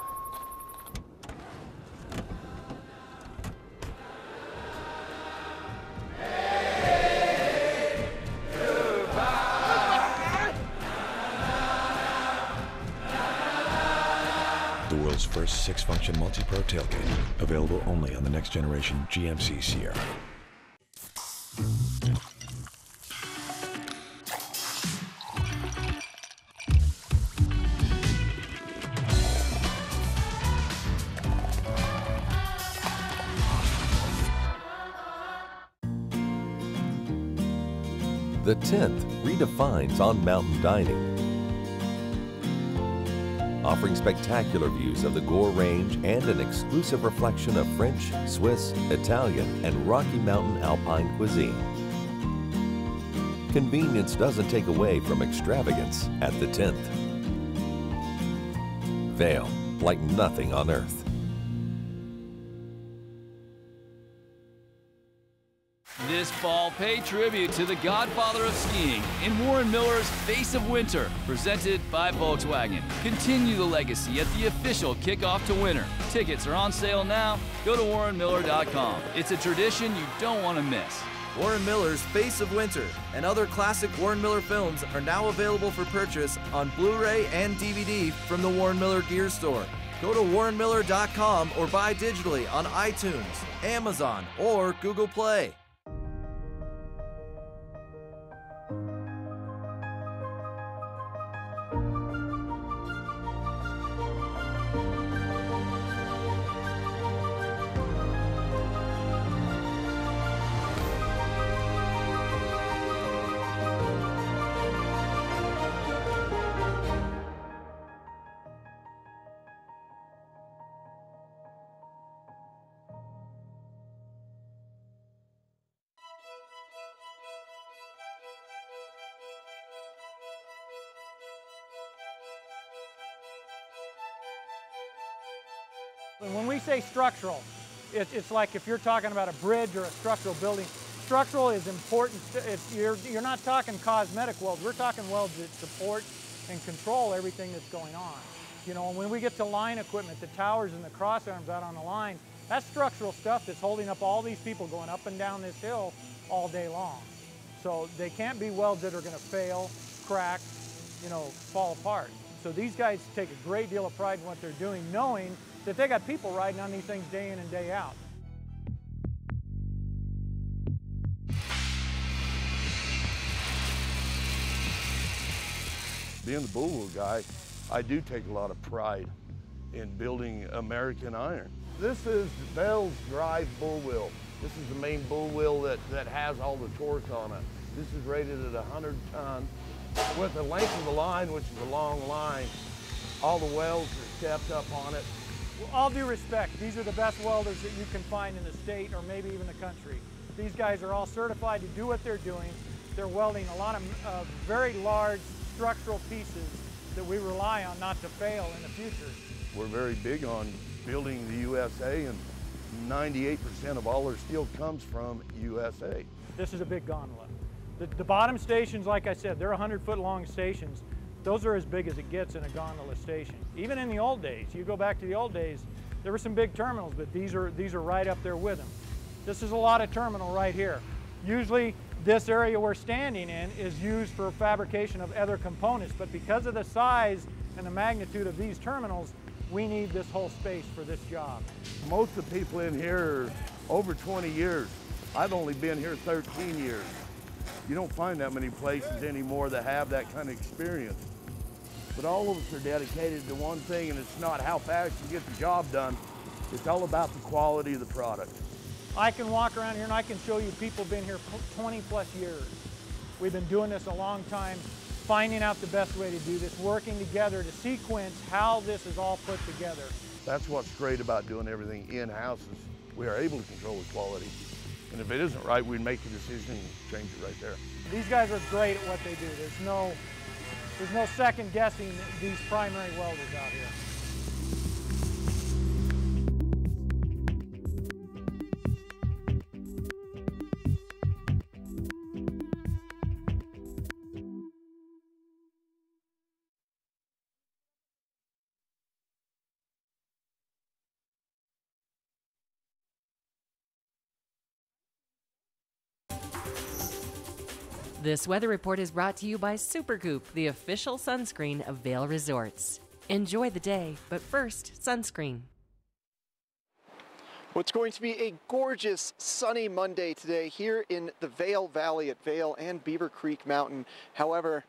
Hey, goodbye.
The world's first 6-function multi-pro tailgate, available only on the next generation GMC Sierra.
The 10th redefines on mountain dining, offering spectacular views of the Gore Range and an exclusive reflection of French, Swiss, Italian, and Rocky Mountain alpine cuisine. Convenience doesn't take away from extravagance at the 10th. Vail, like nothing on earth.
This fall, pay tribute to the godfather of skiing in Warren Miller's Face of Winter, presented by Volkswagen. Continue the legacy at the official kickoff to winter. Tickets are on sale now. Go to warrenmiller.com. It's a tradition you don't want to miss.
Warren Miller's Face of Winter and other classic Warren Miller films are now available for purchase on Blu-ray and DVD from the Warren Miller Gear Store. Go to warrenmiller.com or buy digitally on iTunes, Amazon, or Google Play.
When we say structural, it's like if you're talking about a bridge or a structural building. Structural is important. You're not talking cosmetic welds. We're talking welds that support and control everything that's going on. You know, when we get to line equipment, the towers and the crossarms out on the line, that's structural stuff that's holding up all these people going up and down this hill all day long. So they can't be welds that are going to fail, crack, you know, fall apart. So these guys take a great deal of pride in what they're doing, knowing that they got people riding on these things day in and day out.
Being the bullwheel guy, I do take a lot of pride in building American iron. This is Bell's Drive bullwheel. This is the main bullwheel that has all the torque on it. This is rated at 100 ton. With the length of the line, which is a long line, all the welds are stepped up on it.
With all due respect, these are the best welders that you can find in the state or maybe even the country. These guys are all certified to do what they're doing. They're welding a lot of very large structural pieces that we rely on not to fail in the future.
We're very big on building the USA, and 98% of all our steel comes from USA.
This is a big gondola. The bottom stations, like I said, they're 100-foot long stations. Those are as big as it gets in a gondola station. Even in the old days, you go back to the old days, there were some big terminals, but these are right up there with them. This is a lot of terminal right here. Usually this area we're standing in is used for fabrication of other components, but because of the size and the magnitude of these terminals, we need this whole space for this job.
Most of the people in here are over 20 years. I've only been here 13 years. You don't find that many places anymore that have that kind of experience. But all of us are dedicated to one thing, and it's not how fast you get the job done. It's all about the quality of the product.
I can walk around here and I can show you people have been here 20 plus years. We've been doing this a long time, finding out the best way to do this, working together to sequence how this is all put together.
That's what's great about doing everything in-house is we are able to control the quality. And if it isn't right, we make the decision and change it right there.
These guys are great at what they do. There's no second guessing these primary welders out here.
This weather report is brought to you by Supergoop, the official sunscreen of Vail Resorts. Enjoy the day, but first, sunscreen.
Well, it's going to be a gorgeous sunny Monday today here in the Vail Valley at Vail and Beaver Creek Mountain. However,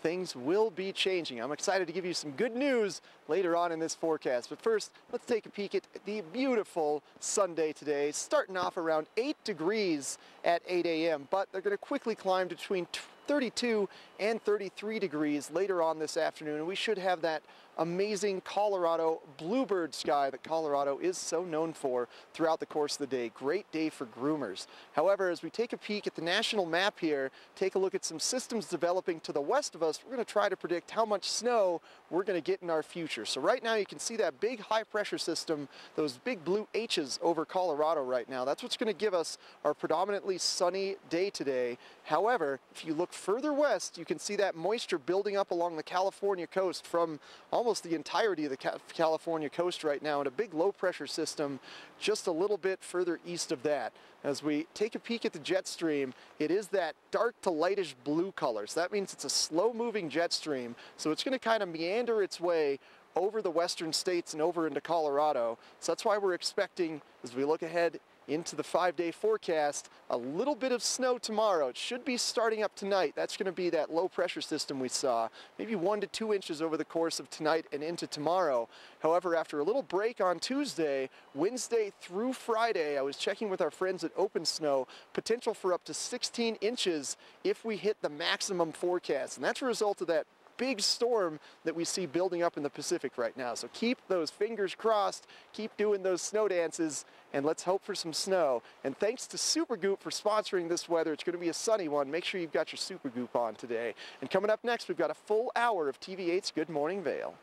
things will be changing. I'm excited to give you some good news later on in this forecast. But first, let's take a peek at the beautiful Sunday today, starting off around 8 degrees at 8 a.m., but they're going to quickly climb between 32 and 33 degrees later on this afternoon, and we should have that amazing Colorado bluebird sky that Colorado is so known for throughout the course of the day. Great day for groomers. However, as we take a peek at the national map here, take a look at some systems developing to the west of us, we're going to try to predict how much snow we're going to get in our future. So right now you can see that big high pressure system, those big blue H's over Colorado right now. That's what's going to give us our predominantly sunny day today. However, if you look further west, you can see that moisture building up along the California coast from almost the entirety of the California coast right now, and a big low pressure system just a little bit further east of that. As we take a peek at the jet stream, it is that dark to lightish blue color. So that means it's a slow moving jet stream. So it's going to kind of meander its way over the western states and over into Colorado. So that's why we're expecting, as we look ahead into the 5-day forecast, a little bit of snow tomorrow. It should be starting up tonight. That's going to be that low pressure system we saw, maybe 1 to 2 inches over the course of tonight and into tomorrow. However, after a little break on Tuesday, Wednesday through Friday, I was checking with our friends at Open Snow, potential for up to 16 inches if we hit the maximum forecast. And that's a result of that big storm that we see building up in the Pacific right now. So keep those fingers crossed, keep doing those snow dances, and let's hope for some snow. And thanks to Supergoop for sponsoring this weather. It's going to be a sunny one. Make sure you've got your Supergoop on today. And coming up next, we've got a full hour of TV8's Good Morning Vail.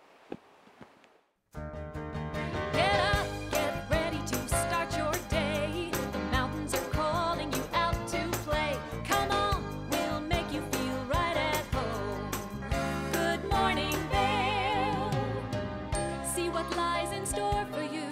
Get up, get ready to start your day. The mountains are calling you out to play. Come on, we'll make you feel right at home. Good morning, Vail. See what lies in store for you.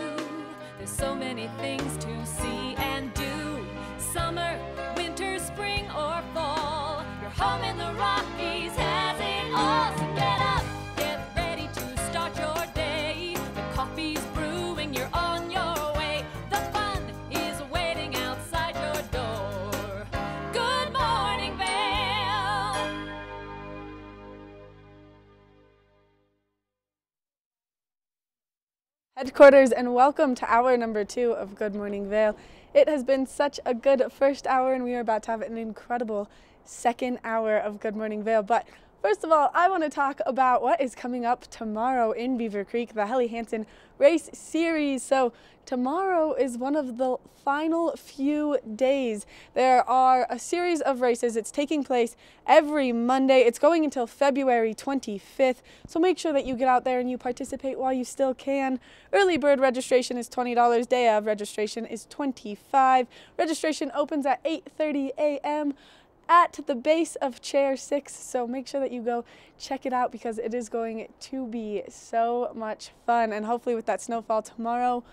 There's so many things to see and do. Summer, winter, spring, or fall. Your home in the Rockies has it all. So get up, get ready to start your day. The coffee's brewing, you're on your way. The fun is waiting outside your door. Good morning, Vail.
Headquarters, and welcome to hour number 2 of Good Morning Vail. It has been such a good first hour, and we are about to have an incredible second hour of Good Morning Vail. But First of all, I want to talk about what is coming up tomorrow in Beaver Creek, the Helly Hansen Race Series. So tomorrow is one of the final few days. There are a series of races. It's taking place every Monday. It's going until February 25th. So make sure that you get out there and you participate while you still can. Early bird registration is $20. Day of registration is $25. Registration opens at 8:30 a.m. at the base of Chair 6, so make sure that you go check it out because it is going to be so much fun. And hopefully with that snowfall tomorrow,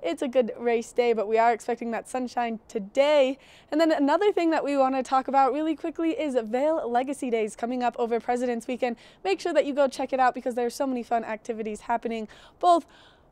it's a good race day, but we are expecting that sunshine today. And then another thing that we want to talk about really quickly is Vail Legacy Days coming up over President's Weekend. Make sure that you go check it out because there's so many fun activities happening both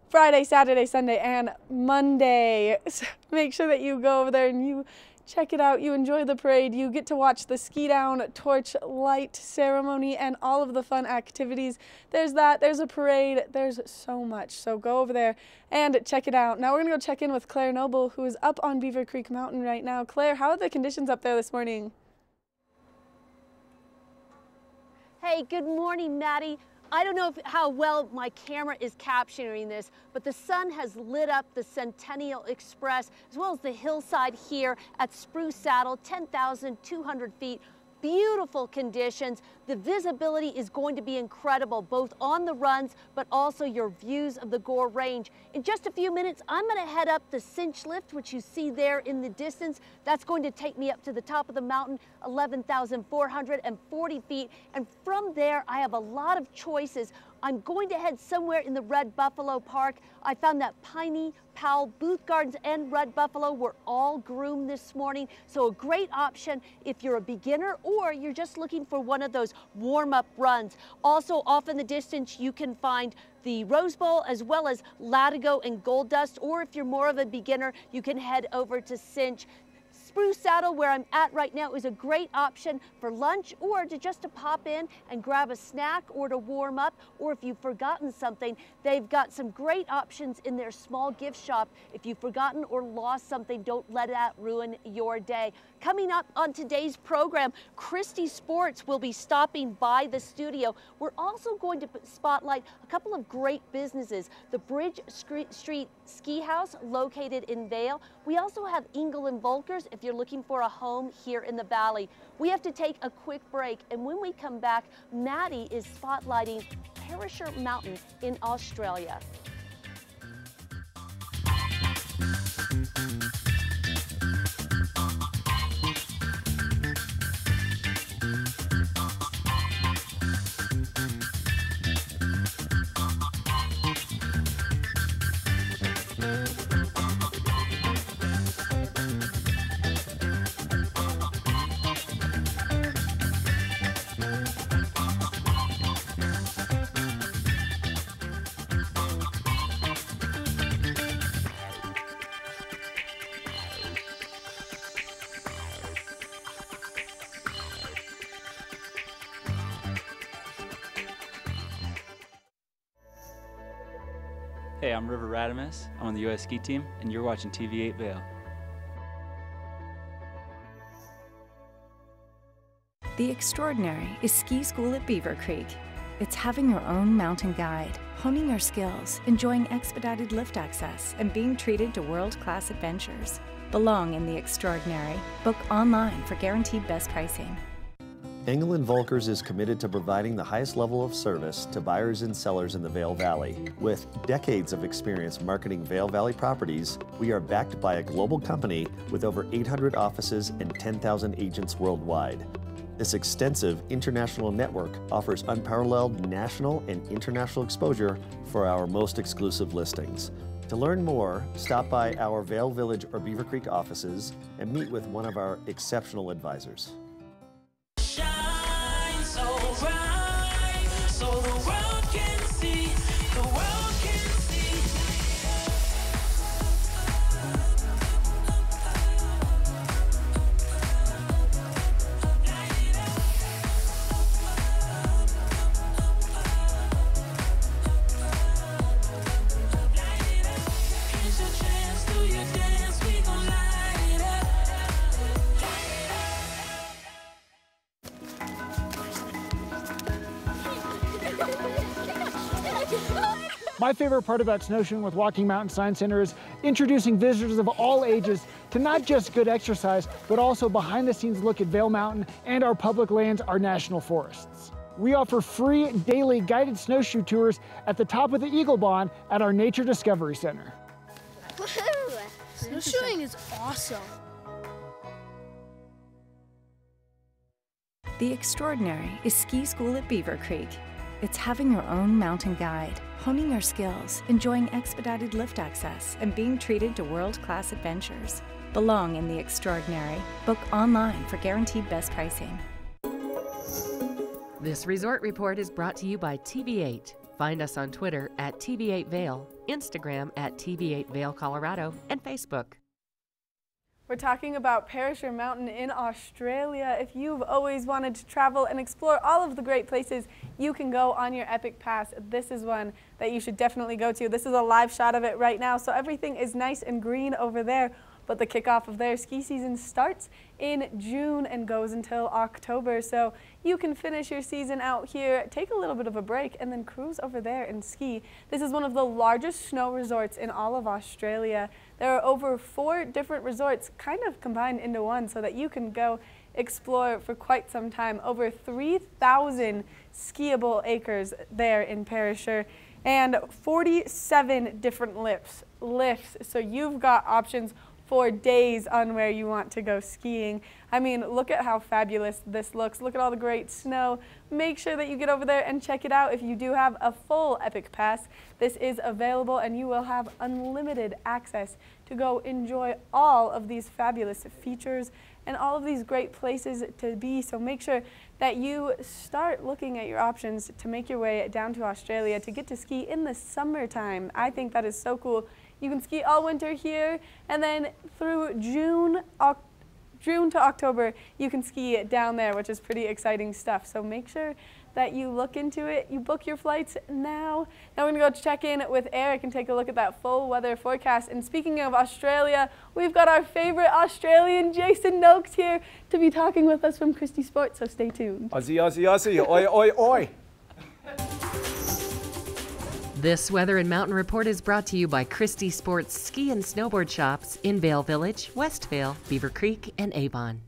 Friday, Saturday, Sunday, and Monday. So make sure that you go over there and you check it out, you enjoy the parade, you get to watch the ski down torch light ceremony and all of the fun activities. There's that, there's a parade, there's so much. So go over there and check it out. Now we're gonna go check in with Claire Noble, who is up on Beaver Creek Mountain right now. Claire, how are the conditions up there this morning?
Hey, good morning, Maddie. I don't know how well my camera is capturing this, but the sun has lit up the Centennial Express as well as the hillside here at Spruce Saddle, 10,200 feet. Beautiful conditions. The visibility is going to be incredible, both on the runs, but also your views of the Gore Range. In just a few minutes, I'm going to head up the Cinch Lift, which you see there in the distance. That's going to take me up to the top of the mountain, 11,440 feet. And from there, I have a lot of choices. I'm going to head somewhere in the Red Buffalo Park. I found that Piney, Powell, Booth Gardens, and Red Buffalo were all groomed this morning. So a great option if you're a beginner or you're just looking for one of those warm-up runs. Also off in the distance, you can find the Rose Bowl as well as Latigo and Gold Dust, or if you're more of a beginner, you can head over to Cinch. Spruce Saddle, where I'm at right now, is a great option for lunch or just to pop in and grab a snack or to warm up, or if you've forgotten something, they've got some great options in their small gift shop. If you've forgotten or lost something, don't let that ruin your day. Coming up on today's program, Christie Sports will be stopping by the studio. We're also going to spotlight a couple of great businesses. The Bridge Street Ski House located in Vail. We also have Engel and Volkers if you're looking for a home here in the valley. We have to take a quick break, and when we come back, Maddie is spotlighting Perisher Mountain in Australia.
Hey, I'm River Radamus. I'm on the U.S. ski team, and you're watching TV8 Vail.
The extraordinary is ski school at Beaver Creek. It's having your own mountain guide, honing your skills, enjoying expedited lift access, and being treated to world-class adventures. Belong in the extraordinary. Book online for guaranteed best pricing.
Engel & Volkers is committed to providing the highest level of service to buyers and sellers in the Vail Valley. With decades of experience marketing Vail Valley properties, we are backed by a global company with over 800 offices and 10,000 agents worldwide. This extensive international network offers unparalleled national and international exposure for our most exclusive listings. To learn more, stop by our Vail Village or Beaver Creek offices and meet with one of our exceptional advisors.
So the world can see, the world can see. Here's your chance, do your dance, we gon' light it up.
My favorite part about snowshoeing with Walking Mountain Science Center is introducing visitors of all ages to not just good exercise, but also behind-the-scenes look at Vail Mountain and our public lands, our national forests. We offer free daily guided snowshoe tours at the top of the Eagle Bond at our Nature Discovery Center.
Woohoo! Snowshoeing is awesome.
The extraordinary is ski school at Beaver Creek. It's having your own mountain guide, honing your skills, enjoying expedited lift access, and being treated to world-class adventures. Belong in the extraordinary. Book online for guaranteed best pricing.
This resort report is brought to you by TV8. Find us on Twitter at TV8 Vail, Instagram at TV8 Vail, Colorado, and Facebook.
We're talking about Perisher Mountain in Australia. If you've always wanted to travel and explore all of the great places you can go on your Epic Pass, this is one that you should definitely go to. This is a live shot of it right now, so everything is nice and green over there. But the kickoff of their ski season starts in June and goes until October. So you can finish your season out here, take a little bit of a break, and then cruise over there and ski. This is one of the largest snow resorts in all of Australia. There are over 4 different resorts kind of combined into one so that you can go explore for quite some time. Over 3,000 skiable acres there in Perisher and 47 different lifts. So you've got options for days on where you want to go skiing. I mean, look at how fabulous this looks. Look at all the great snow. Make sure that you get over there and check it out. If you do have a full Epic Pass, this is available and you will have unlimited access to go enjoy all of these fabulous features and all of these great places to be. So make sure that you start looking at your options to make your way down to Australia to get to ski in the summertime. I think that is so cool. You can ski all winter here, and then through June to October, you can ski down there, which is pretty exciting stuff. So make sure that you look into it. You book your flights now. Now we're going to go check in with Eric and take a look at that full weather forecast. And speaking of Australia, we've got our favorite Australian, Jason Noakes, here to be talking with us from Christie Sports, so stay tuned.
Aussie, Aussie, Aussie, oi, oi, oi.
This Weather and Mountain Report is brought to you by Christie Sports Ski and Snowboard Shops in Vail Village, West Vail, Beaver Creek, and Avon.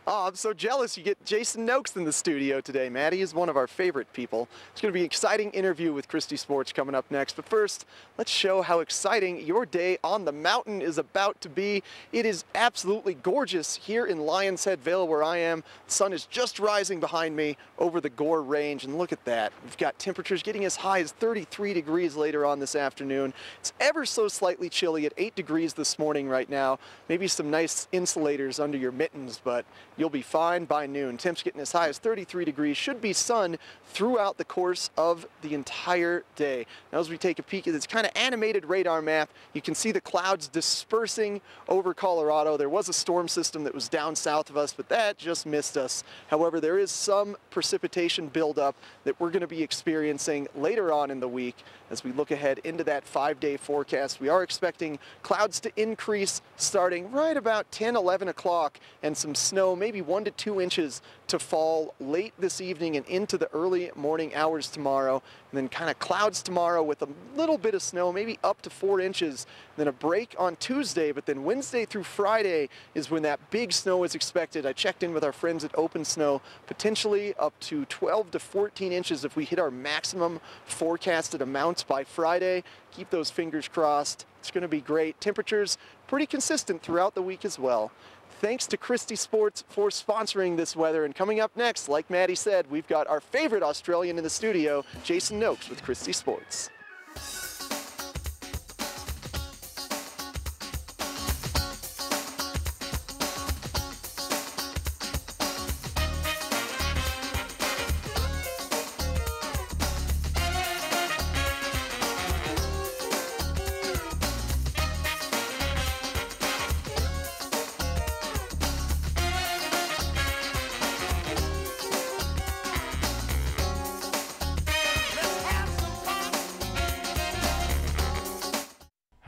Oh, I'm so jealous you get Jason Noakes in the studio today. Maddie is one of our favorite people. It's going to be an exciting interview with Christie Sports coming up next. But first, let's show how exciting your day on the mountain is about to be. It is absolutely gorgeous here in Lions Head Vale where I am. The sun is just rising behind me over the Gore Range, and look at that. We've got temperatures getting as high as 33 degrees later on this afternoon. It's ever so slightly chilly at 8 degrees this morning right now. Maybe some nice insulators under your mittens, but you'll be fine by noon. Temps getting as high as 33 degrees. Should be sun throughout the course of the entire day. Now as we take a peek at this kind of animated radar map, you can see the clouds dispersing over Colorado. There was a storm system that was down south of us, but that just missed us. However, there is some precipitation buildup that we're going to be experiencing later on in the week. As we look ahead into that 5-day forecast, we are expecting clouds to increase starting right about 10, 11 o'clock, and some snow, maybe 1 to 2 inches, to fall late this evening and into the early morning hours tomorrow. And then kind of clouds tomorrow with a little bit of snow, maybe up to 4 inches. Then a break on Tuesday, but then Wednesday through Friday is when that big snow is expected. I checked in with our friends at Open Snow, potentially up to 12 to 14 inches if we hit our maximum forecasted amounts by Friday. Keep those fingers crossed. It's going to be great. Temperatures pretty consistent throughout the week as well. Thanks to Christie Sports for sponsoring this weather. And coming up next, like Maddie said, we've got our favorite Australian in the studio, Jason Noakes with Christie Sports.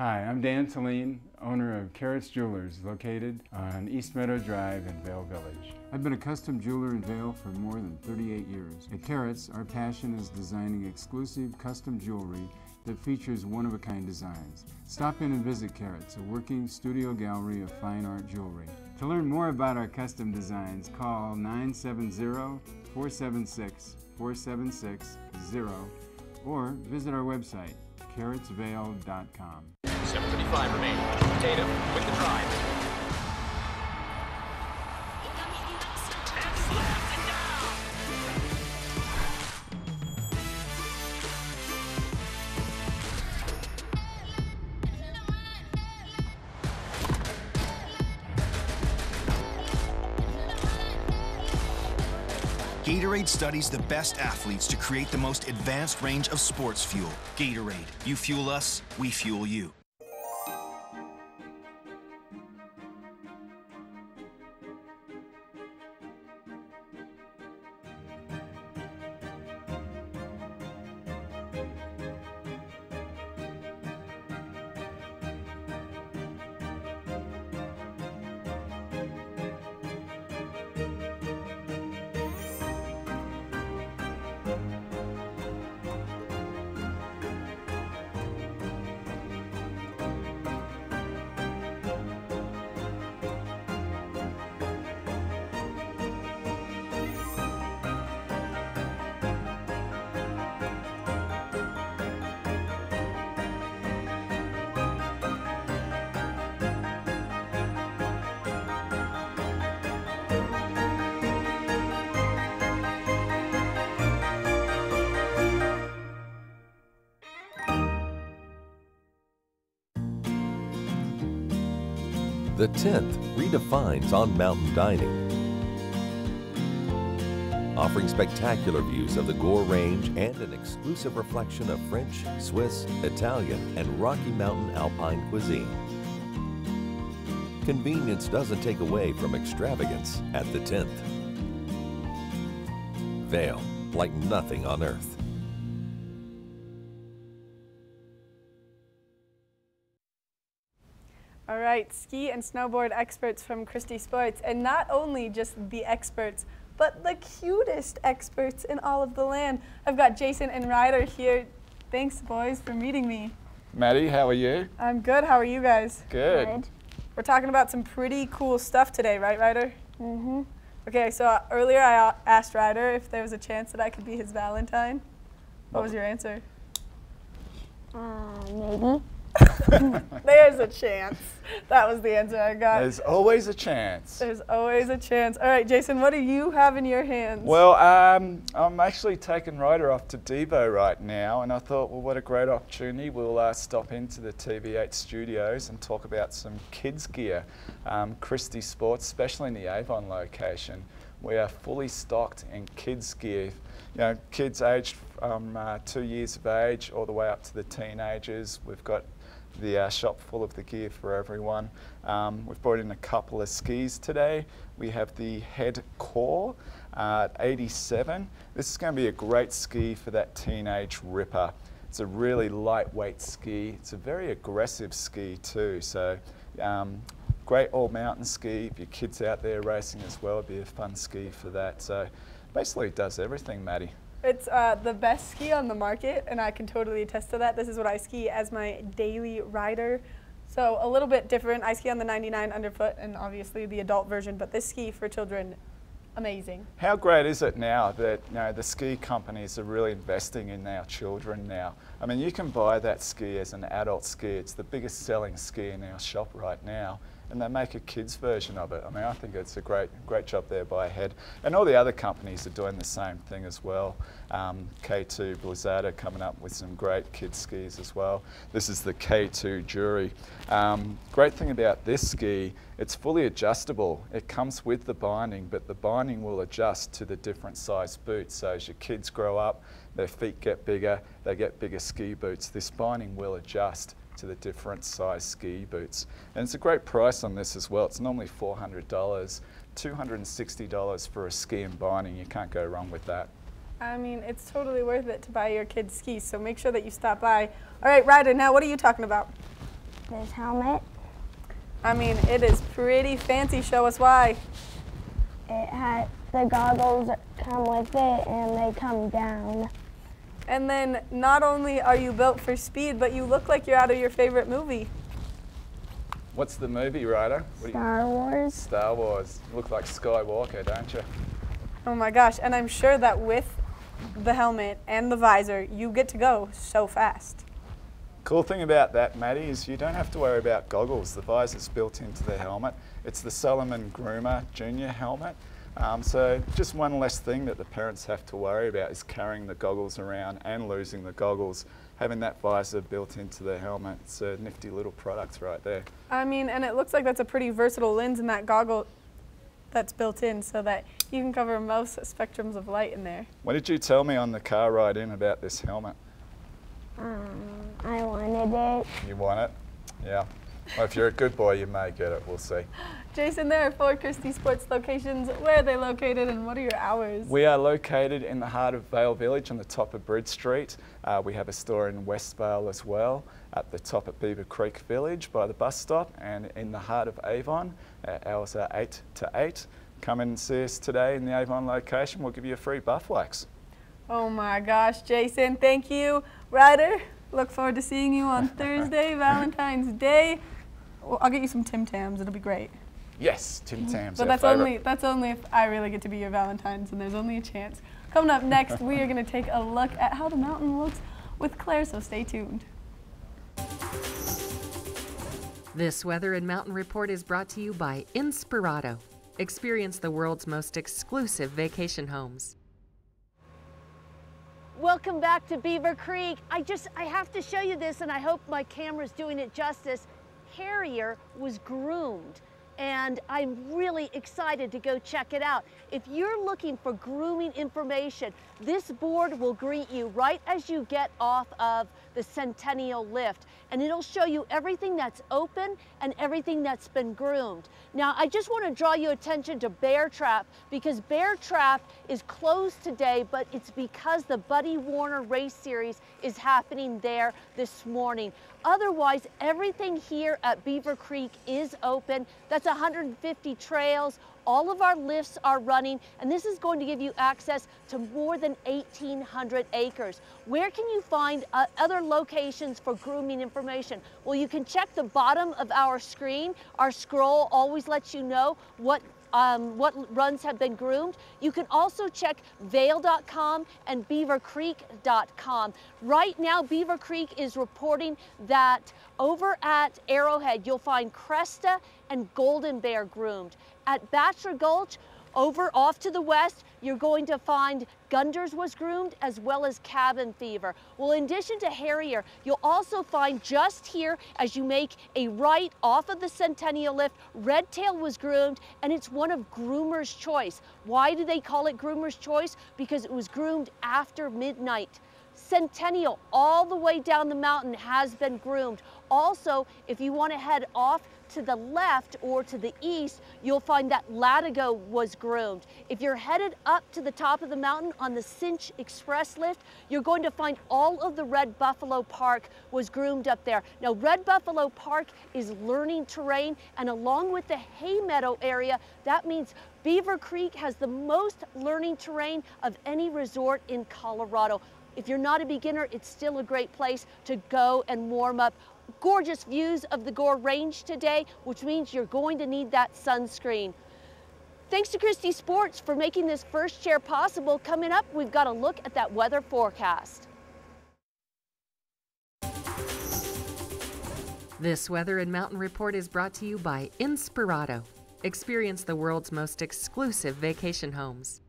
Hi, I'm Dan Talene, owner of Carrots Jewelers, located on East Meadow Drive in Vail Village. I've been a custom jeweler in Vail for more than 38 years. At Carrots, our passion is designing exclusive custom jewelry that features one-of-a-kind designs. Stop in and visit Carrots, a working studio gallery of fine art jewelry. To learn more about our custom designs, call 970-476-4760 or visit our website, carrotsvale.com.
7:35 remaining. Tatum with the drive.
Gatorade studies the best athletes to create the most advanced range of sports fuel. Gatorade. You fuel us, we fuel you.
The 10th redefines on mountain dining, offering spectacular views of the Gore Range and an exclusive reflection of French, Swiss, Italian, and Rocky Mountain alpine cuisine. Convenience doesn't take away from extravagance at the 10th. Vail, like nothing on earth.
All right, ski and snowboard experts from Christie Sports, and not only just the experts, but the cutest experts in all of the land. I've got Jason and Ryder here. Thanks, boys, for meeting me.
Maddie, how are you?
I'm good. How are you guys?
Good.
We're talking about some pretty cool stuff today, right, Ryder? Mm-hmm. Okay, so earlier I asked Ryder if there was a chance that I could be his Valentine. What was your answer?
Maybe.
There's a chance. That was the answer I got.
There's always a chance.
There's always a chance. All right, Jason, what do you have in your hands?
Well, I'm actually taking Ryder off to Devo right now, and I thought, well, what a great opportunity. We'll stop into the TV8 studios and talk about some kids gear. Christie Sports, especially in the Avon location, we are fully stocked in kids gear. You know, kids aged from 2 years of age all the way up to the teenagers. We've got the shop full of the gear for everyone. We've brought in a couple of skis today. We have the Head Core at 87. This is going to be a great ski for that teenage ripper. It's a really lightweight ski. It's a very aggressive ski too. So great all-mountain ski. If your kid's out there racing as well, it'd be a fun ski for that. So basically it does everything, Maddie.
It's the best ski on the market, and I can totally attest to that. This is what I ski as my daily rider. So a little bit different. I ski on the 99 underfoot and obviously the adult version, but this ski for children, amazing.
How great is it now that the ski companies are really investing in our children now? I mean, you can buy that ski as an adult ski. It's the biggest selling ski in our shop right now. And they make a kids version of it. I mean, I think it's a great job there by Head. And all the other companies are doing the same thing as well. K2 Blizzard are coming up with some great kids skis as well. This is the K2 Jury. Great thing about this ski, it's fully adjustable. It comes with the binding, but the binding will adjust to the different size boots. So as your kids grow up, their feet get bigger, they get bigger ski boots. This binding will adjust to the different size ski boots. And it's a great price on this as well. It's normally $400, $260 for a ski and binding. You can't go wrong with that.
I mean, it's totally worth it to buy your kids skis, so make sure that you stop by. All right, Ryder, now what are you talking about?
this helmet.
I mean, it is pretty fancy. Show us why.
The goggles come with it and they come down.
And then not only are you built for speed, but you look like you're out of your favorite movie.
What's the movie, Ryder?
Star Wars.
Star Wars. You look like Skywalker, don't you?
Oh my gosh, and I'm sure that with the helmet and the visor, you get to go so fast.
Cool thing about that, Maddie, is you don't have to worry about goggles. The visor's built into the helmet. It's the Solomon Groomer Junior helmet. So just one less thing that the parents have to worry about is carrying the goggles around and losing the goggles. Having that visor built into the helmet, it's a nifty little product right there.
I mean, and it looks like that's a pretty versatile lens in that goggle that's built in so that you can cover most spectrums of light in there.
What did you tell me on the car ride in about this helmet?
I wanted it.
You want it? Yeah. Well, if you're a good boy, you may get it. We'll see.
Jason, there are 4 Christie Sports locations. Where are they located and what are your hours?
We are located in the heart of Vale Village on the top of Bridge Street. We have a store in West Vale as well, at the top at Beaver Creek Village by the bus stop, and in the heart of Avon. Hours are 8 to 8. Come and see us today in the Avon location. We'll give you a free buff wax.
Oh my gosh, Jason, thank you. Ryder, look forward to seeing you on Thursday, Valentine's Day. Well, I'll get you some Tim Tams. It'll be great.
Yes, Tim Tams.
But that's only if I really get to be your Valentine's, and there's only a chance. Coming up next, we are going to take a look at how the mountain looks with Claire, so stay tuned.
This Weather and Mountain Report is brought to you by Inspirato. Experience the world's most exclusive vacation homes.
Welcome back to Beaver Creek. I have to show you this, and I hope my camera's doing it justice. Harrier was groomed, and I'm really excited to go check it out. If you're looking for grooming information, this board will greet you right as you get off of the Centennial Lift, and it'll show you everything that's open and everything that's been groomed. Now, I just want to draw your attention to Bear Trap, because Bear Trap is closed today, but it's because the Buddy Warner Race Series is happening there this morning. Otherwise, everything here at Beaver Creek is open. That's 150 trails. All of our lifts are running, and this is going to give you access to more than 1,800 acres. Where can you find other locations for grooming information? Well, you can check the bottom of our screen. Our scroll always lets you know what runs have been groomed. You can also check Vail.com and BeaverCreek.com. Right now, Beaver Creek is reporting that over at Arrowhead, you'll find Cresta and Golden Bear groomed. At Bachelor Gulch, over off to the west, you're going to find Gunders was groomed, as well as Cabin Fever. Well, in addition to Harrier, you'll also find just here, as you make a right off of the Centennial Lift, Redtail was groomed, and it's one of Groomer's Choice. Why do they call it Groomer's Choice? Because it was groomed after midnight. Centennial, all the way down the mountain, has been groomed. Also, if you want to head off to the left or to the east, you'll find that Latigo was groomed. If you're headed up to the top of the mountain on the Cinch Express lift, you're going to find all of the Red Buffalo Park was groomed up there. Now, Red Buffalo Park is learning terrain, and along with the Hay Meadow area, that means Beaver Creek has the most learning terrain of any resort in Colorado. If you're not a beginner, it's still a great place to go and warm up. Gorgeous views of the Gore Range today, which means you're going to need that sunscreen. Thanks to Christie Sports for making this first share possible. Coming up, we've got a look at that weather forecast.
This Weather and Mountain Report is brought to you by Inspirato. Experience the world's most exclusive vacation homes.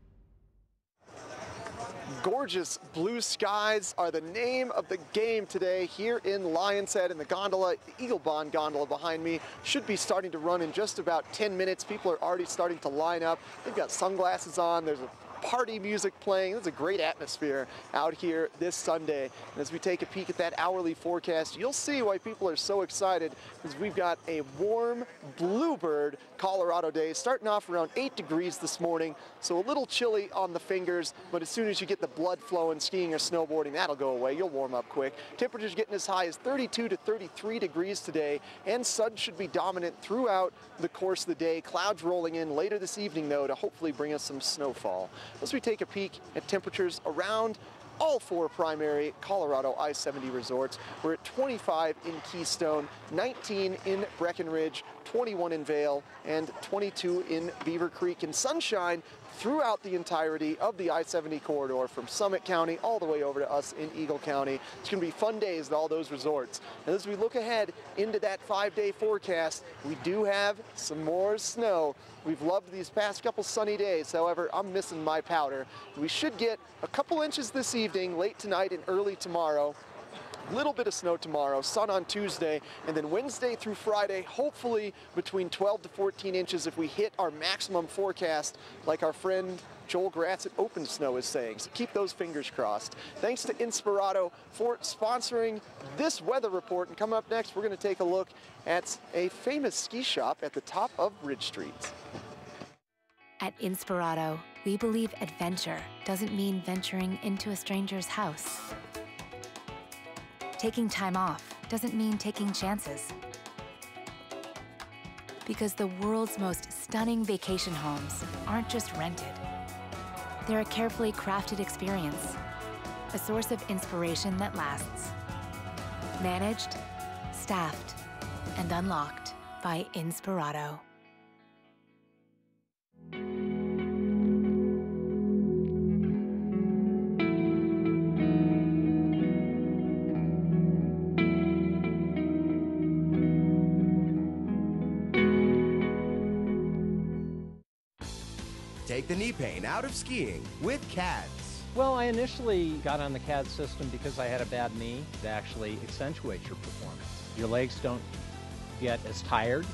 Gorgeous blue skies are the name of the game today here in Lion's Head, and the gondola, the Eagle Bond gondola behind me, should be starting to run in just about 10 minutes. People are already starting to line up. They've got sunglasses on. There's a party music playing. There's a great atmosphere out here this Sunday. And as we take a peek at that hourly forecast, you'll see why people are so excited, because we've got a warm bluebird Colorado day, starting off around 8 degrees this morning, so a little chilly on the fingers, but as soon as you get the blood flowing, skiing or snowboarding, that'll go away. You'll warm up quick. Temperatures getting as high as 32 to 33 degrees today, and sun should be dominant throughout the course of the day. Clouds rolling in later this evening, though, to hopefully bring us some snowfall. As we take a peek at temperatures around all 4 primary Colorado I-70 resorts, we're at 25 in Keystone, 19 in Breckenridge, 21 in Vail, and 22 in Beaver Creek. And sunshine throughout the entirety of the I-70 corridor from Summit County all the way over to us in Eagle County. It's going to be fun days at all those resorts. And as we look ahead into that 5-day forecast, we do have some more snow. We've loved these past couple sunny days. However, I'm missing my powder. We should get a couple inches this evening, late tonight and early tomorrow. Little bit of snow tomorrow, sun on Tuesday, and then Wednesday through Friday, hopefully between 12 to 14 inches if we hit our maximum forecast, like our friend Joel Gratz at Open Snow is saying. So keep those fingers crossed. Thanks to Inspirato for sponsoring this weather report. And coming up next, we're going to take a look at a famous ski shop at the top of Bridge Street.
At Inspirato, we believe adventure doesn't mean venturing into a stranger's house. Taking time off doesn't mean taking chances. Because the world's most stunning vacation homes aren't just rented. They're a carefully crafted experience, a source of inspiration that lasts. Managed, staffed, and unlocked by Inspirato.
Take the knee pain out of skiing with CADS.
Well, I initially got on the CADS system because I had a bad knee. It actually accentuates your performance. Your legs don't get as tired.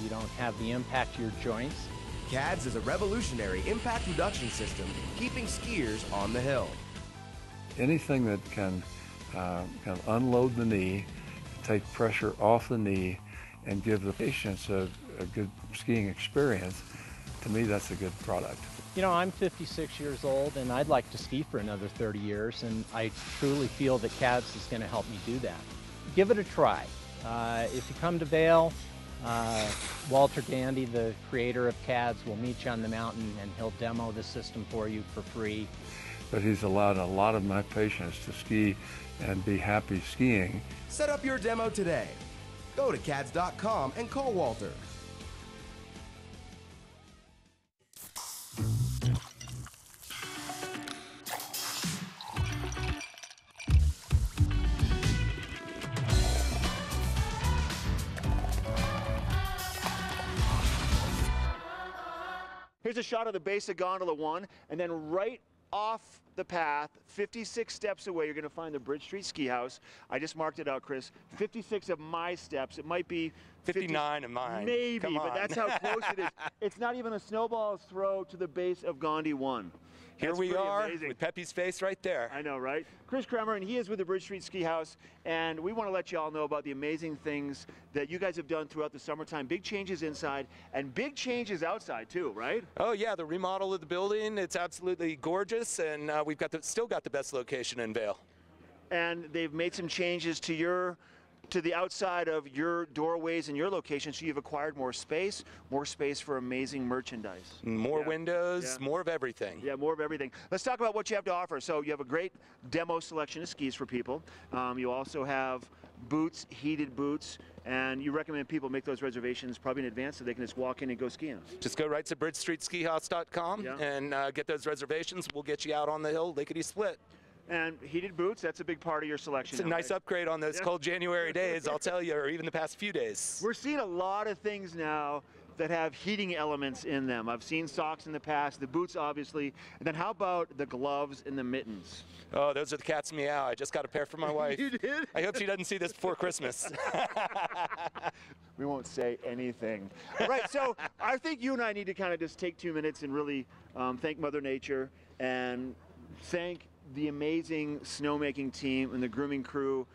You don't have the impact to your joints.
CADS is a revolutionary impact reduction system, keeping skiers on the hill.
Anything that can unload the knee, take pressure off the knee, and give the patients a good skiing experience, to me, that's a good product.
You know, I'm 56 years old, and I'd like to ski for another 30 years, and I truly feel that CADS is going to help me do that. Give it a try. If you come to Vail, Walter Gandy, the creator of CADS, will meet you on the mountain, and he'll demo the system for you for free.
But he's allowed a lot of my patients to ski and be happy skiing.
Set up your demo today. Go to CADS.com and call Walter.
Here's a shot of the base of Gondola 1, and then right off the path, 56 steps away, you're going to find the Bridge Street Ski House. I just marked it out, Chris. 56 of my steps. It might be
59 of mine.
Maybe, but that's how close it is. It's not even a snowball's throw to the base of Gondi 1.
Here we are with Pepe's face right there.
I know, right? Chris Kremer, and he is with the Bridge Street Ski House, and we want to let you all know about the amazing things that you guys have done throughout the summertime. Big changes inside and big changes outside too, right?
Oh yeah, the remodel of the building, it's absolutely gorgeous, and we've got still got the best location in Vail.
And they've made some changes to the outside of your doorways and your location, so you've acquired more space for amazing merchandise.
More windows, more of everything.
Yeah, more of everything. Let's talk about what you have to offer. So you have a great demo selection of skis for people. You also have boots, heated boots, and you recommend people make those reservations probably in advance so they can just walk in and go skiing.
Just go right to bridgestreetskihouse.com and get those reservations. We'll get you out on the hill, lickety-split.
And heated boots, that's a big part of your selection.
It's a nice upgrade on those cold January days, I'll tell you, or even the past few days.
We're seeing a lot of things now that have heating elements in them. I've seen socks in the past, the boots obviously, and then how about the gloves and the mittens?
Oh, those are the cat's meow. I just got a pair for my wife.
You did?
I hope she doesn't see this before Christmas.
We won't say anything. All right, so I think you and I need to kind of just take 2 minutes and really thank Mother Nature and thank the amazing snowmaking team and the grooming crew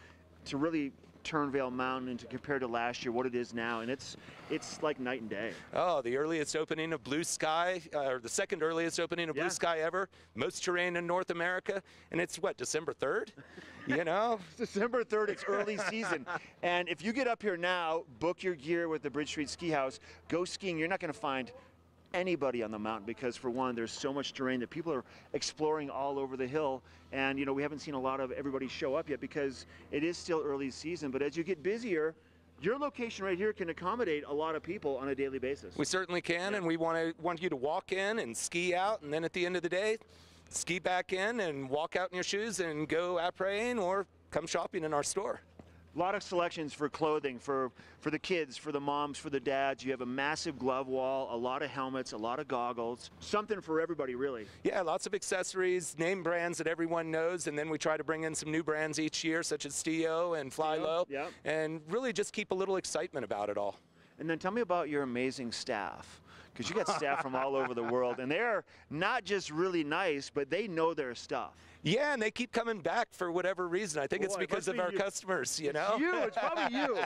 to really turn Vail Mountain into, compared to last year, what it is now, and it's like night and day.
Oh, the earliest opening of Blue Sky, or the second earliest opening of Blue Sky ever, most terrain in North America, and it's what, December 3rd? You know?
December 3rd, it's early season. And if you get up here now, book your gear with the Bridge Street Ski House, go skiing, you're not gonna find anybody on the mountain because, for one, there's so much terrain that people are exploring all over the hill, and you know, we haven't seen a lot of everybody show up yet because it is still early season. But as you get busier, your location right here can accommodate a lot of people on a daily basis.
We certainly can, and we want you to walk in and ski out, and then at the end of the day, ski back in and walk out in your shoes and go après-ing or come shopping in our store.
A lot of selections for clothing, for the kids, for the moms, for the dads. You have a massive glove wall, a lot of helmets, a lot of goggles, something for everybody, really.
Yeah, lots of accessories, name brands that everyone knows, and then we try to bring in some new brands each year, such as Stio and Fly Low, and really just keep a little excitement about it all.
And then tell me about your amazing staff, because you got staff from all over the world, and they're not just really nice, but they know their stuff.
Yeah, and they keep coming back for whatever reason. I think it's because of our customers, you know?
It's probably you.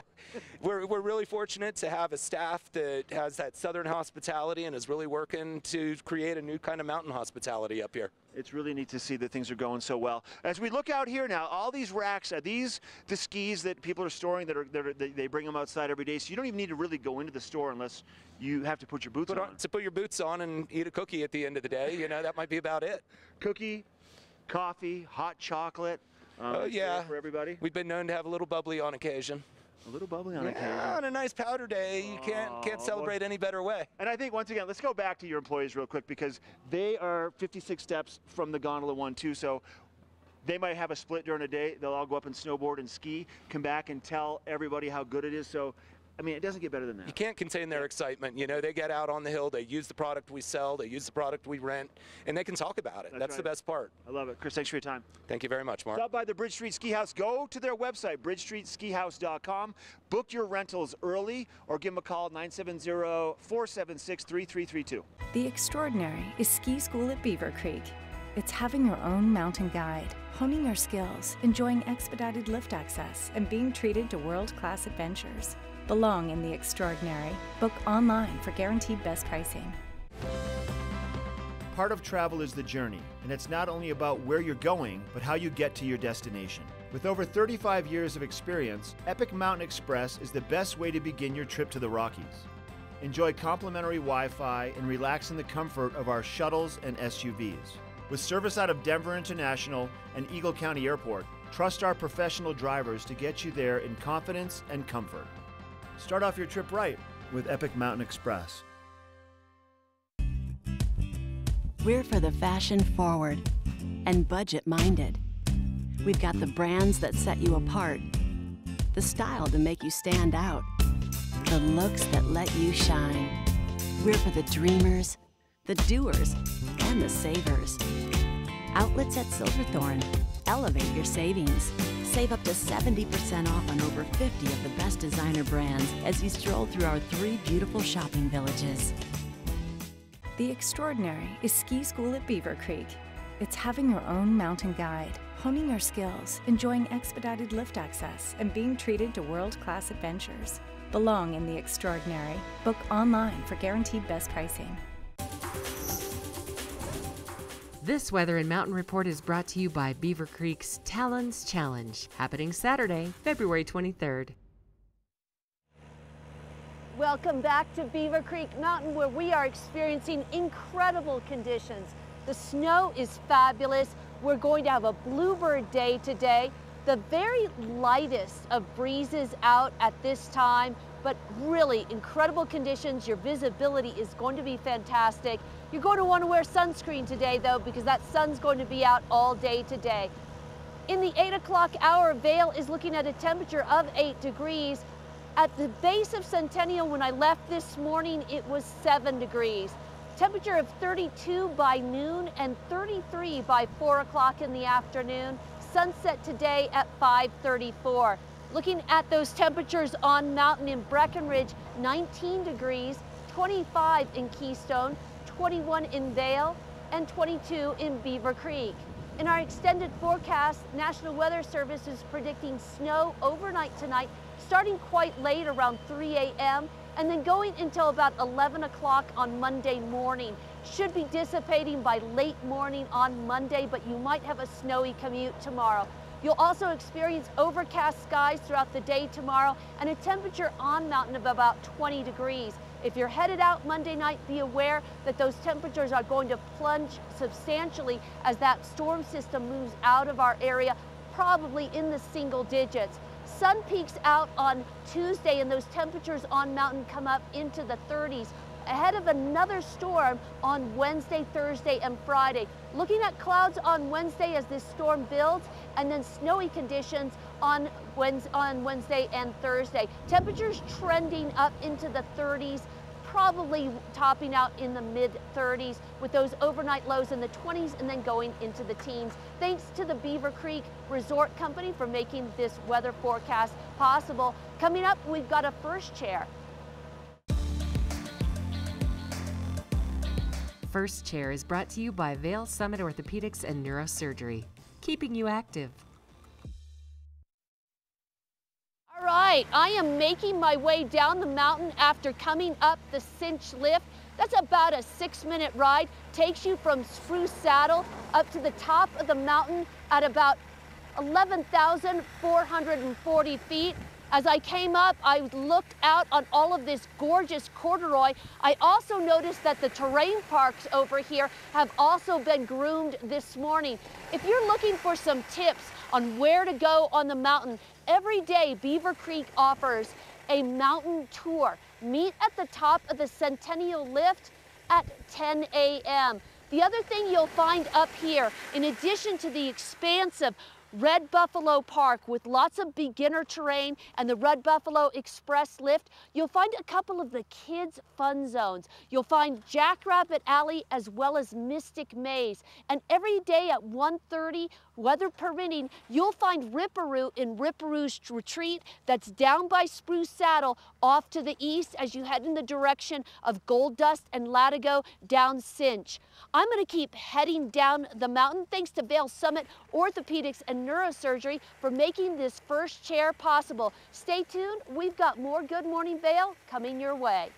We're really fortunate to have a staff that has that southern hospitality and is really working to create a new kind of mountain hospitality up here.
It's really neat to see that things are going so well. As we look out here now, all these racks, are these the skis that people are storing they bring them outside every day? So you don't even need to really go into the store unless you have to put your boots on.
To put your boots on and eat a cookie at the end of the day, you know, that might be about it.
Cookie, coffee, hot chocolate.
Oh yeah,
for everybody.
We've been known to have a little bubbly on occasion.
A little bubbly on occasion.
On a nice powder day, you can't celebrate any better way.
And I think, once again, let's go back to your employees real quick, because they are 56 steps from the gondola one too. So they might have a split during the day. They'll all go up and snowboard and ski, come back and tell everybody how good it is. So, I mean, it doesn't get better than that.
You can't contain their excitement. You know, they get out on the hill, they use the product we sell, they use the product we rent, and they can talk about it. That's the best part.
I love it. Chris, thanks for your time.
Thank you very much, Mark.
Stop by the Bridge Street Ski House. Go to their website, bridgestreetskihouse.com. Book your rentals early or give them a call, 970-476-3332.
The extraordinary is ski school at Beaver Creek. It's having your own mountain guide, honing your skills, enjoying expedited lift access, and being treated to world-class adventures. Belong in the extraordinary. Book online for guaranteed best pricing.
Part of travel is the journey, and it's not only about where you're going, but how you get to your destination. With over 35 years of experience, Epic Mountain Express is the best way to begin your trip to the Rockies. Enjoy complimentary Wi-Fi and relax in the comfort of our shuttles and SUVs. With service out of Denver International and Eagle County Airport, trust our professional drivers to get you there in confidence and comfort. Start off your trip right with Epic Mountain Express.
We're for the fashion forward and budget minded. We've got the brands that set you apart, the style to make you stand out, the looks that let you shine. We're for the dreamers, the doers, and the savers. Outlets at Silverthorne. Elevate your savings. Save up to 70% off on over 50 of the best designer brands as you stroll through our 3 beautiful shopping villages.
The extraordinary is ski school at Beaver Creek. It's having your own mountain guide, honing your skills, enjoying expedited lift access, and being treated to world-class adventures. Belong in the extraordinary. Book online for guaranteed best pricing.
This Weather and Mountain Report is brought to you by Beaver Creek's Talons Challenge, happening Saturday, February 23rd.
Welcome back to Beaver Creek Mountain, where we are experiencing incredible conditions. The snow is fabulous. We're going to have a bluebird day today. The very lightest of breezes out at this time, but really incredible conditions. Your visibility is going to be fantastic. You're going to want to wear sunscreen today, though, because that sun's going to be out all day today. In the 8 o'clock hour, Vail is looking at a temperature of 8 degrees. At the base of Centennial, when I left this morning, it was 7 degrees. Temperature of 32 by noon and 33 by 4 o'clock in the afternoon. Sunset today at 5:34. Looking at those temperatures on mountain in Breckenridge, 19 degrees, 25 in Keystone, 21 in Vail, and 22 in Beaver Creek. In our extended forecast, National Weather Service is predicting snow overnight tonight, starting quite late around 3 a.m. and then going until about 11 o'clock on Monday morning. Should be dissipating by late morning on Monday, but you might have a snowy commute tomorrow. You'll also experience overcast skies throughout the day tomorrow and a temperature on mountain of about 20 degrees. If you're headed out Monday night, be aware that those temperatures are going to plunge substantially as that storm system moves out of our area, probably in the single digits. Sun peaks out on Tuesday and those temperatures on mountain come up into the 30s. Ahead of another storm on Wednesday, Thursday, and Friday. Looking at clouds on Wednesday as this storm builds, and then snowy conditions on Wednesday and Thursday. Temperatures trending up into the 30s, probably topping out in the mid-30s with those overnight lows in the 20s and then going into the teens. Thanks to the Beaver Creek Resort Company for making this weather forecast possible. Coming up, we've got a first chair.
First Chair is brought to you by Vail Summit Orthopedics and Neurosurgery, keeping you active.
All right, I am making my way down the mountain after coming up the Cinch Lift. That's about a 6-minute ride. Takes you from Spruce Saddle up to the top of the mountain at about 11,440 feet. As I came up, I looked out on all of this gorgeous corduroy. I also noticed that the terrain parks over here have also been groomed this morning. If you're looking for some tips on where to go on the mountain, every day Beaver Creek offers a mountain tour. Meet at the top of the Centennial Lift at 10 a.m. The other thing you'll find up here, in addition to the expansive Red Buffalo Park with lots of beginner terrain and the Red Buffalo Express lift, you'll find a couple of the kids' fun zones. You'll find Jackrabbit Alley as well as Mystic Maze. And every day at 1:30, weather permitting, you'll find Ripperoo in Ripperoo's Retreat. That's down by Spruce Saddle off to the east as you head in the direction of Gold Dust and Latigo down Cinch. I'm going to keep heading down the mountain thanks to Vail Summit Orthopedics and Neurosurgery for making this first chair possible. Stay tuned. We've got more Good Morning Vail coming your way.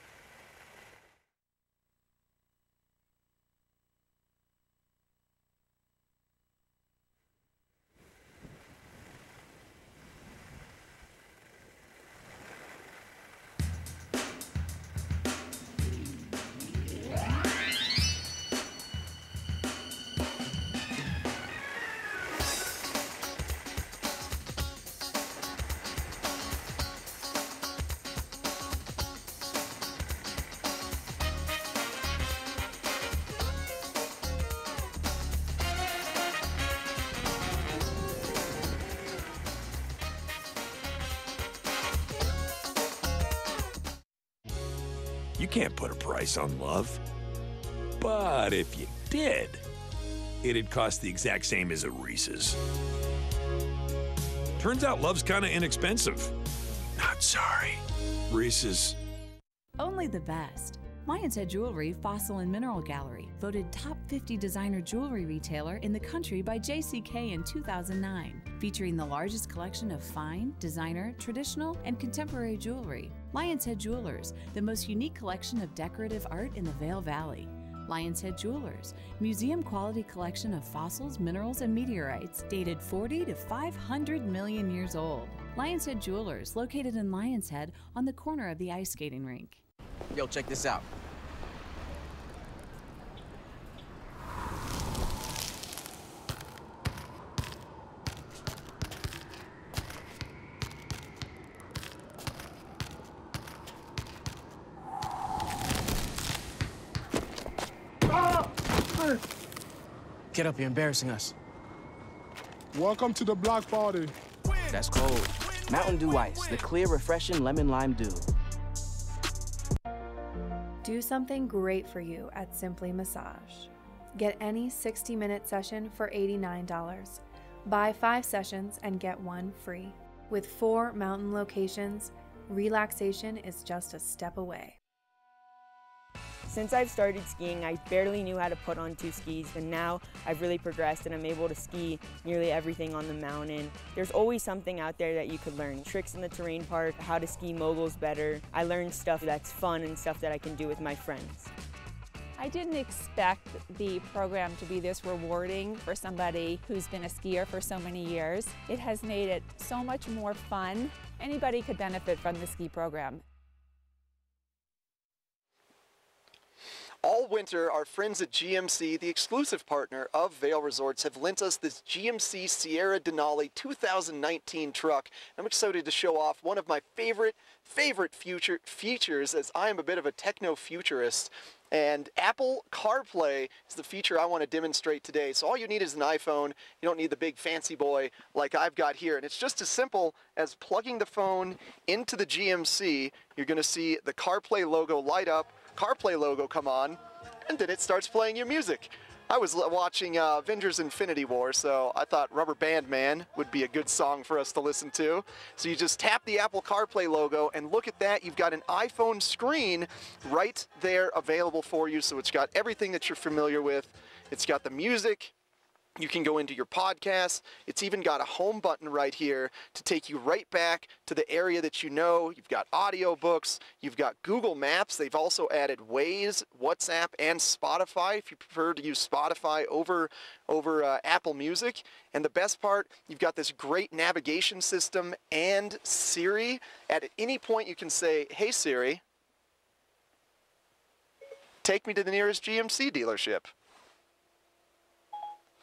You can't put a price on love. But if you did, it'd cost the exact same as a Reese's. Turns out love's kind of inexpensive. Not sorry. Reese's.
Only the best. Lion's Head Jewelry Fossil and Mineral Gallery, voted top 50 designer jewelry retailer in the country by JCK in 2009, featuring the largest collection of fine, designer, traditional, and contemporary jewelry. Lion's Head Jewelers, the most unique collection of decorative art in the Vail Valley. Lion's Head Jewelers, museum-quality collection of fossils, minerals, and meteorites dated 40 to 500 million years old. Lion's Head Jewelers, located in Lion's Head on the corner of the ice skating rink.
Yo, check this out. Get up, you're embarrassing us.
Welcome to the block party.
That's cold. Mountain Dew Ice, the clear, refreshing lemon lime dew.
Do something great for you at Simply Massage. Get any 60-minute session for $89. Buy 5 sessions and get 1 free. With 4 mountain locations, relaxation is just a step away.
Since I've started skiing, I barely knew how to put on 2 skis, and now I've really progressed and I'm able to ski nearly everything on the mountain. There's always something out there that you could learn. Tricks in the terrain park, how to ski moguls better. I learned stuff that's fun and stuff that I can do with my friends.
I didn't expect the program to be this rewarding for somebody who's been a skier for so many years. It has made it so much more fun. Anybody could benefit from the ski program.
All winter, our friends at GMC, the exclusive partner of Vail Resorts, have lent us this GMC Sierra Denali 2019 truck. I'm excited to show off one of my favorite features, as I am a bit of a techno-futurist. And Apple CarPlay is the feature I want to demonstrate today. So all you need is an iPhone. You don't need the big fancy boy like I've got here. And it's just as simple as plugging the phone into the GMC. You're going to see the CarPlay logo light up, CarPlay logo come on, and then it starts playing your music. I was watching Avengers Infinity War, so I thought Rubber Band Man would be a good song for us to listen to. So you just tap the Apple CarPlay logo, and look at that, you've got an iPhone screen right there available for you. So it's got everything that you're familiar with. It's got the music. You can go into your podcast. It's even got a home button right here to take you right back to the area that you know. You've got audiobooks. You've got Google Maps. They've also added Waze, WhatsApp, and Spotify if you prefer to use Spotify over Apple Music. And the best part, you've got this great navigation system and Siri. At any point you can say, "Hey Siri, take me to the nearest GMC dealership."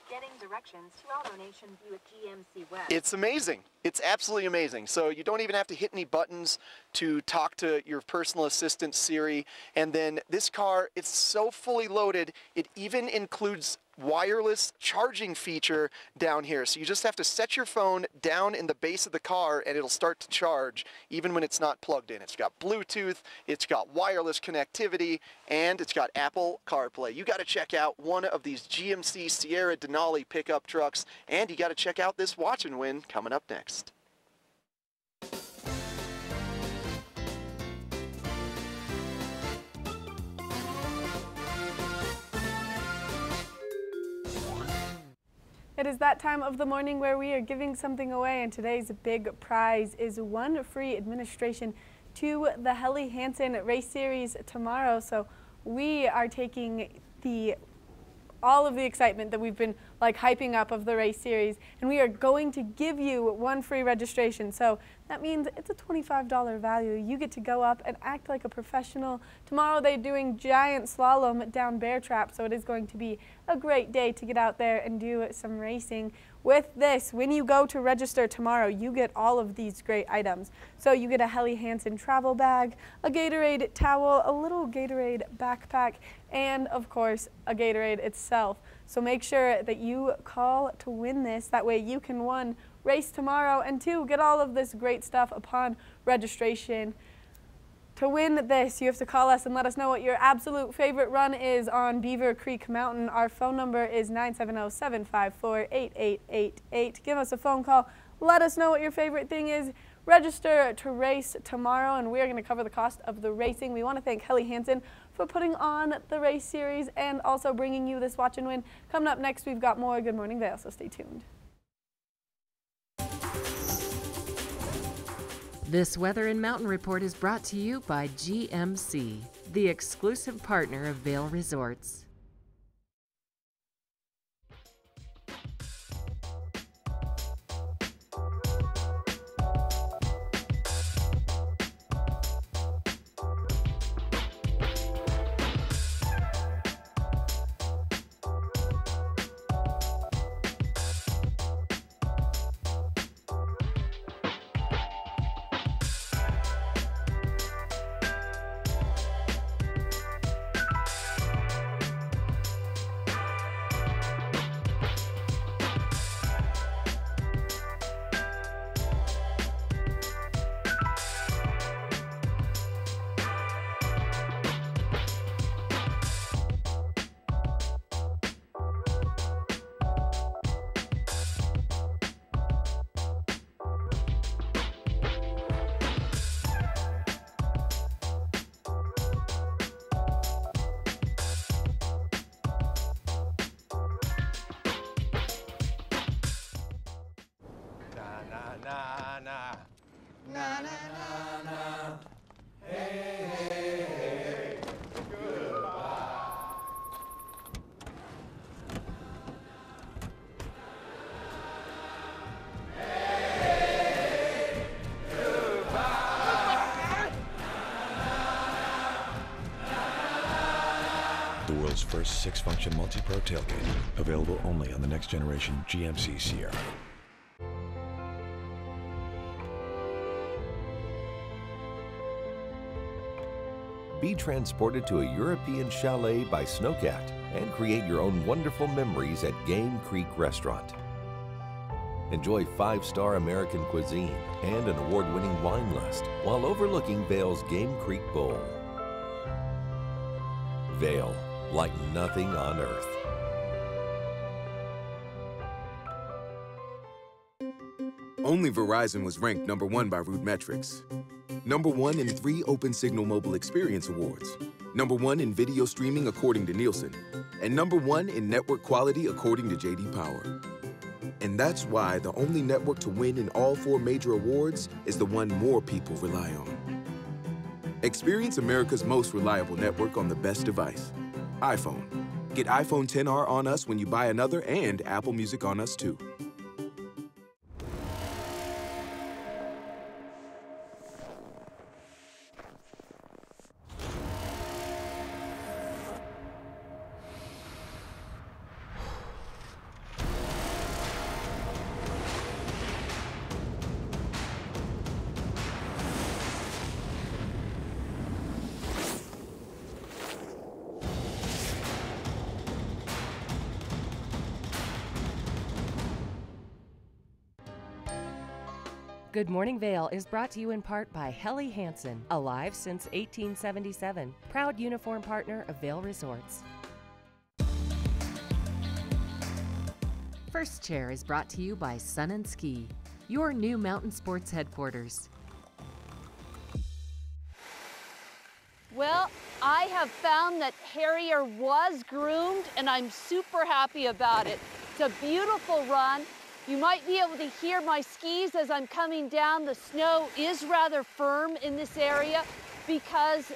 Getting directions to AutoNation view at GMC West.
It's amazing. It's absolutely amazing. So you don't even have to hit any buttons to talk to your personal assistant Siri. And then this car, it's so fully loaded, it even includes wireless charging feature down here. So you just have to set your phone down in the base of the car and it'll start to charge even when it's not plugged in. It's got Bluetooth, it's got wireless connectivity, and it's got Apple CarPlay. You got to check out one of these GMC Sierra Denali pickup trucks, and you got to check out this Watch and Win coming up next.
It is that time of the morning where we are giving something away, and today's big prize is 1 free administration to the Helly Hansen Race Series tomorrow. So we are taking all of the excitement that we've been hyping up of the race series, and we are going to give you 1 free registration. So that means it's a $25 value. You get to go up and act like a professional. Tomorrow they're doing giant slalom down Bear Trap, so it is going to be a great day to get out there and do some racing. With this, when you go to register tomorrow, you get all of these great items. So you get a Helly Hansen travel bag, a Gatorade towel, a little Gatorade backpack, and of course a Gatorade itself. So make sure that you call to win this. That way you can 1, race tomorrow, and 2, get all of this great stuff upon registration. To win this, you have to call us and let us know what your absolute favorite run is on Beaver Creek Mountain. Our phone number is 970-754-8888. Give us a phone call. Let us know what your favorite thing is. Register to race tomorrow, and we're going to cover the cost of the racing. We want to thank Helly Hansen for putting on the race series and also bringing you this Watch and Win. Coming up next, we've got more Good Morning Vail, so stay tuned.
This Weather and Mountain Report is brought to you by GMC, the exclusive partner of Vail Resorts.
na, na, na. Na, na, na, na. Hey, hey, hey. Goodbye.
The world's first 6-function multi-pro tailgate, available only on the next generation GMC Sierra.
Be transported to a European chalet by Snowcat and create your own wonderful memories at Game Creek Restaurant. Enjoy 5-star American cuisine and an award-winning wine list while overlooking Vail's Game Creek Bowl. Vail, like nothing on earth.
Only Verizon was ranked #1 by RootMetrics. #1 in 3 Open Signal Mobile Experience Awards. #1 in video streaming according to Nielsen. And #1 in network quality according to J.D. Power. And that's why the only network to win in all 4 major awards is the one more people rely on. Experience America's most reliable network on the best device, iPhone. Get iPhone XR on us when you buy another and Apple Music on us too.
Good Morning Vail is brought to you in part by Helly Hansen, alive since 1877, proud uniform partner of Vail Resorts. First Chair is brought to you by Sun and Ski, your new mountain sports headquarters.
Well, I have found that Harrier was groomed, and I'm super happy about it. It's a beautiful run. You might be able to hear my skis as I'm coming down. The snow is rather firm in this area because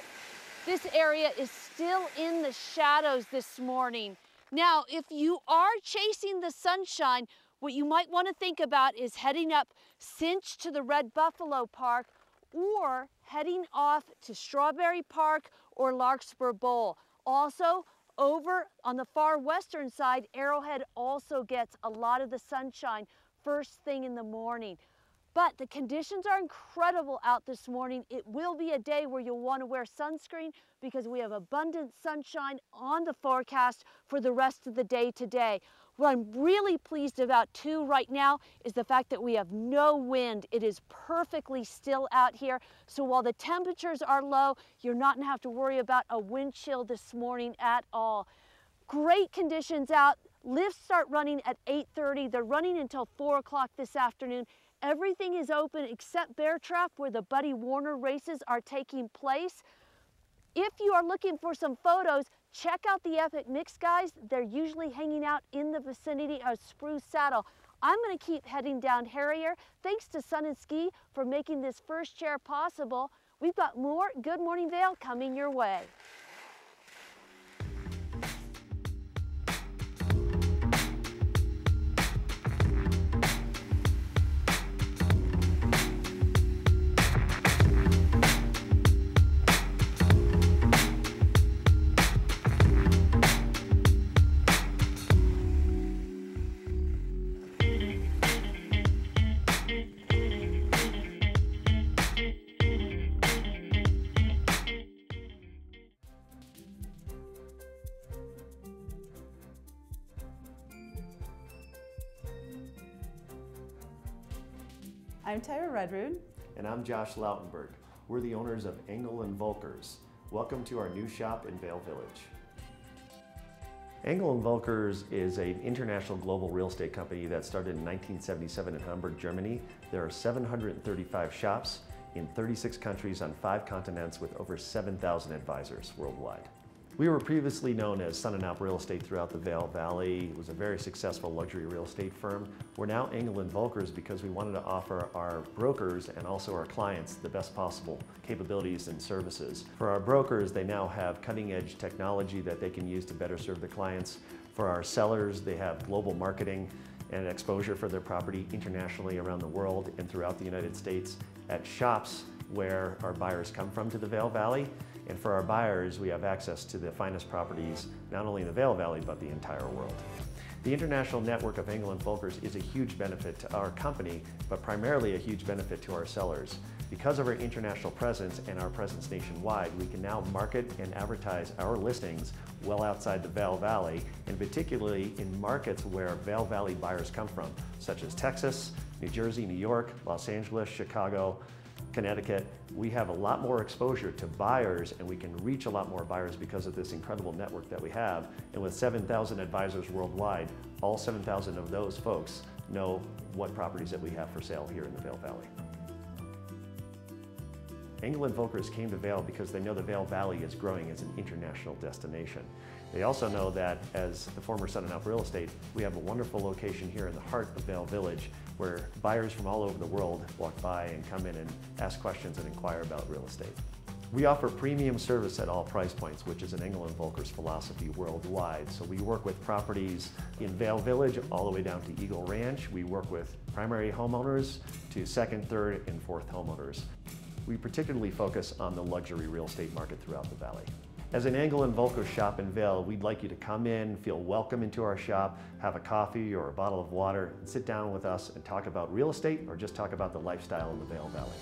this area is still in the shadows this morning. Now, if you are chasing the sunshine, what you might want to think about is heading up Cinch to the Red Buffalo Park or heading off to Strawberry Park or Larkspur Bowl. Also, over on the far western side, Arrowhead also gets a lot of the sunshine first thing in the morning. But the conditions are incredible out this morning. It will be a day where you'll want to wear sunscreen because we have abundant sunshine on the forecast for the rest of the day today. What I'm really pleased about too right now is the fact that we have no wind. It is perfectly still out here. So while the temperatures are low, you're not going to have to worry about a wind chill this morning at all. Great conditions out. Lifts start running at 8:30. They're running until 4 o'clock this afternoon. Everything is open except Bear Trap, where the Buddy Warner races are taking place. If you are looking for some photos, check out the Epic Mix guys. They're usually hanging out in the vicinity of Spruce Saddle. I'm going to keep heading down Harrier. Thanks to Sun and Ski for making this First Chair possible. We've got more Good Morning Vail coming your way.
I'm Tyra Redrood.
And I'm Josh Lautenberg. We're the owners of Engel & Volkers. Welcome to our new shop in Vail Village. Engel & Volkers is an international global real estate company that started in 1977 in Hamburg, Germany. There are 735 shops in 36 countries on 5 continents with over 7,000 advisors worldwide. We were previously known as Sun & Alp Real Estate throughout the Vail Valley. It was a very successful luxury real estate firm. We're now Engel & Volkers because we wanted to offer our brokers and also our clients the best possible capabilities and services. For our brokers, they now have cutting-edge technology that they can use to better serve the clients. For our sellers, they have global marketing and exposure for their property internationally around the world and throughout the United States at shops where our buyers come from to the Vail Valley. And for our buyers, we have access to the finest properties, not only in the Vail Valley, but the entire world. The international network of Engel & Volkers is a huge benefit to our company, but primarily a huge benefit to our sellers. Because of our international presence and our presence nationwide, we can now market and advertise our listings well outside the Vail Valley, and particularly in markets where Vail Valley buyers come from, such as Texas, New Jersey, New York, Los Angeles, Chicago, Connecticut. We have a lot more exposure to buyers, and we can reach a lot more buyers because of this incredible network that we have. And with 7,000 advisors worldwide, all 7,000 of those folks know what properties that we have for sale here in the Vail Valley. Engel & Volkers came to Vail because they know the Vail Valley is growing as an international destination. They also know that as the former Sun & Alp Real Estate, we have a wonderful location here in the heart of Vail Village where buyers from all over the world walk by and come in and ask questions and inquire about real estate. We offer premium service at all price points, which is an Engel & Volkers philosophy worldwide. So we work with properties in Vail Village all the way down to Eagle Ranch. We work with primary homeowners to second, third, and fourth homeowners. We particularly focus on the luxury real estate market throughout the valley. As an Engel & Volkers shop in Vail, we'd like you to come in, feel welcome into our shop, have a coffee or a bottle of water, and sit down with us and talk about real estate or just talk about the lifestyle in the Vail Valley.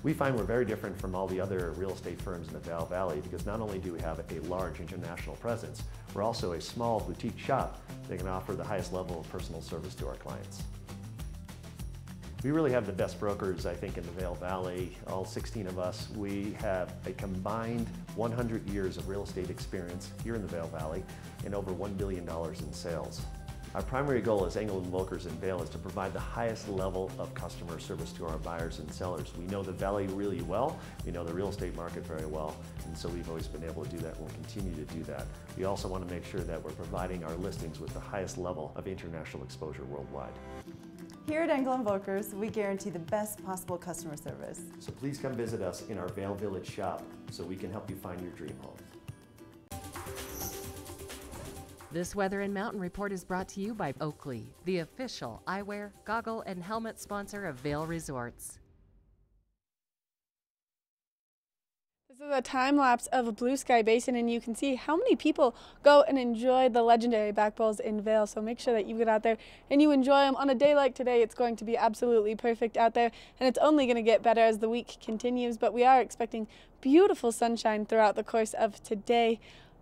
We find we're very different from all the other real estate firms in the Vail Valley because not only do we have a large international presence, we're also a small boutique shop that can offer the highest level of personal service to our clients. We really have the best brokers, I think, in the Vail Valley, all 16 of us. We have a combined 100 years of real estate experience here in the Vail Valley and over $1 billion in sales. Our primary goal as Engel & Volkers in Vail is to provide the highest level of customer service to our buyers and sellers. We know the Valley really well, we know the real estate market very well, and so we've always been able to do that and we'll continue to do that. We also want to make sure that we're providing our listings with the highest level of international exposure worldwide.
Here at Engel & Volkers, we guarantee the best possible customer service.
So please come visit us in our Vail Village shop so we can help you find your dream home.
This Weather and Mountain Report is brought to you by Oakley, the official eyewear, goggle, and helmet sponsor of Vail Resorts.
This is a time lapse of Blue Sky Basin, and you can see how many people go and enjoy the legendary back bowls in Vail. So make sure that you get out there and you enjoy them. On a day like today, it's going to be absolutely perfect out there, and it's only going to get better as the week continues. But we are expecting beautiful sunshine throughout the course of today.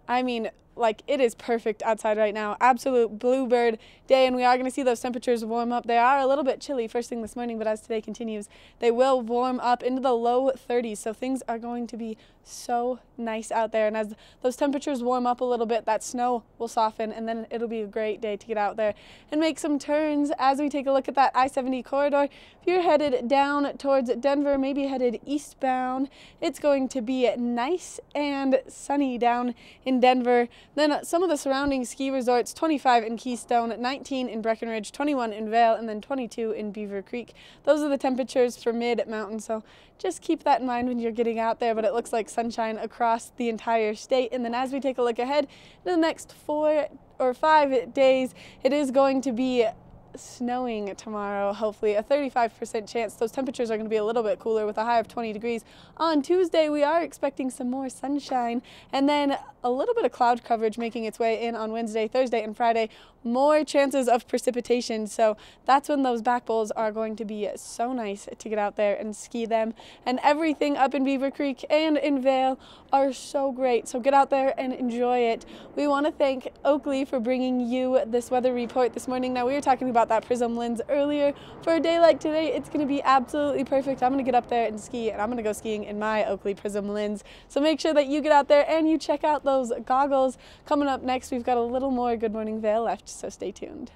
I mean, like, it is perfect outside right now. Absolute bluebird day, and we are going to see those temperatures warm up. They are a little bit chilly first thing this morning, but as today continues, they will warm up into the low 30s. So things are going to be so nice out there. And as those temperatures warm up a little bit, that snow will soften, and then it'll be a great day to get out there and make some turns. As we take a look at that I-70 corridor, if you're headed down towards Denver, maybe headed eastbound, it's going to be nice and sunny down in Denver. Then some of the surrounding ski resorts, 25 in Keystone, 19 in Breckenridge, 21 in Vail, and then 22 in Beaver Creek. Those are the temperatures for mid-mountain, so just keep that in mind when you're getting out there. But it looks like sunshine across the entire state. And then as we take a look ahead to the next 4 or 5 days, it is going to be snowing tomorrow, hopefully a 35% chance. Those temperatures are going to be a little bit cooler with a high of 20 degrees. On Tuesday, we are expecting some more sunshine, and then a little bit of cloud coverage making its way in on Wednesday, Thursday, and Friday. More chances of precipitation, so that's when those back bowls are going to be so nice to get out there and ski them. And everything up in Beaver Creek and in Vail are so great, so get out there and enjoy it. We want to thank Oakley for bringing you this weather report this morning. Now, we were talking about that prism lens earlier. For a day like today, it's going to be absolutely perfect. I'm going to get up there and ski, and I'm going to go skiing in my Oakley prism lens. So make sure that you get out there and you check out those goggles. Coming up next, we've got a little more Good Morning Vail left, so stay tuned.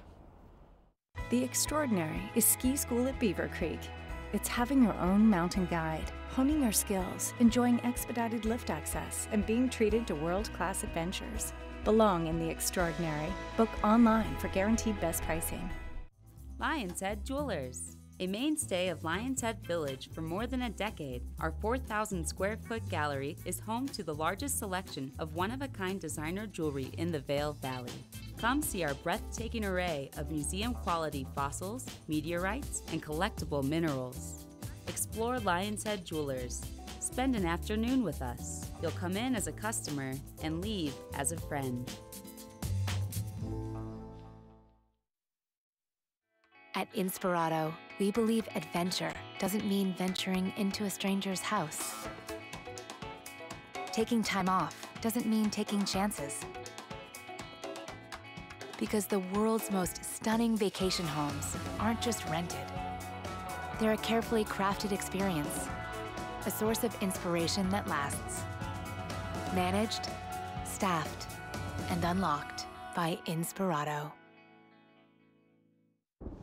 The Extraordinary is ski school at Beaver Creek. It's having your own mountain guide, honing your skills, enjoying expedited lift access, and being treated to world-class adventures. Belong in the extraordinary. Book online for guaranteed best pricing.
Lion's Head Jewelers. A mainstay of Lion's Head Village for more than a decade, our 4,000 square foot gallery is home to the largest selection of one-of-a-kind designer jewelry in the Vail Valley. Come see our breathtaking array of museum-quality fossils, meteorites, and collectible minerals. Explore Lion's Head Jewelers. Spend an afternoon with us. You'll come in as a customer and leave as a friend.
At Inspirato, we believe adventure doesn't mean venturing into a stranger's house. Taking time off doesn't mean taking chances. Because the world's most stunning vacation homes aren't just rented. They're a carefully crafted experience, a source of inspiration that lasts. Managed, staffed, and unlocked by Inspirato.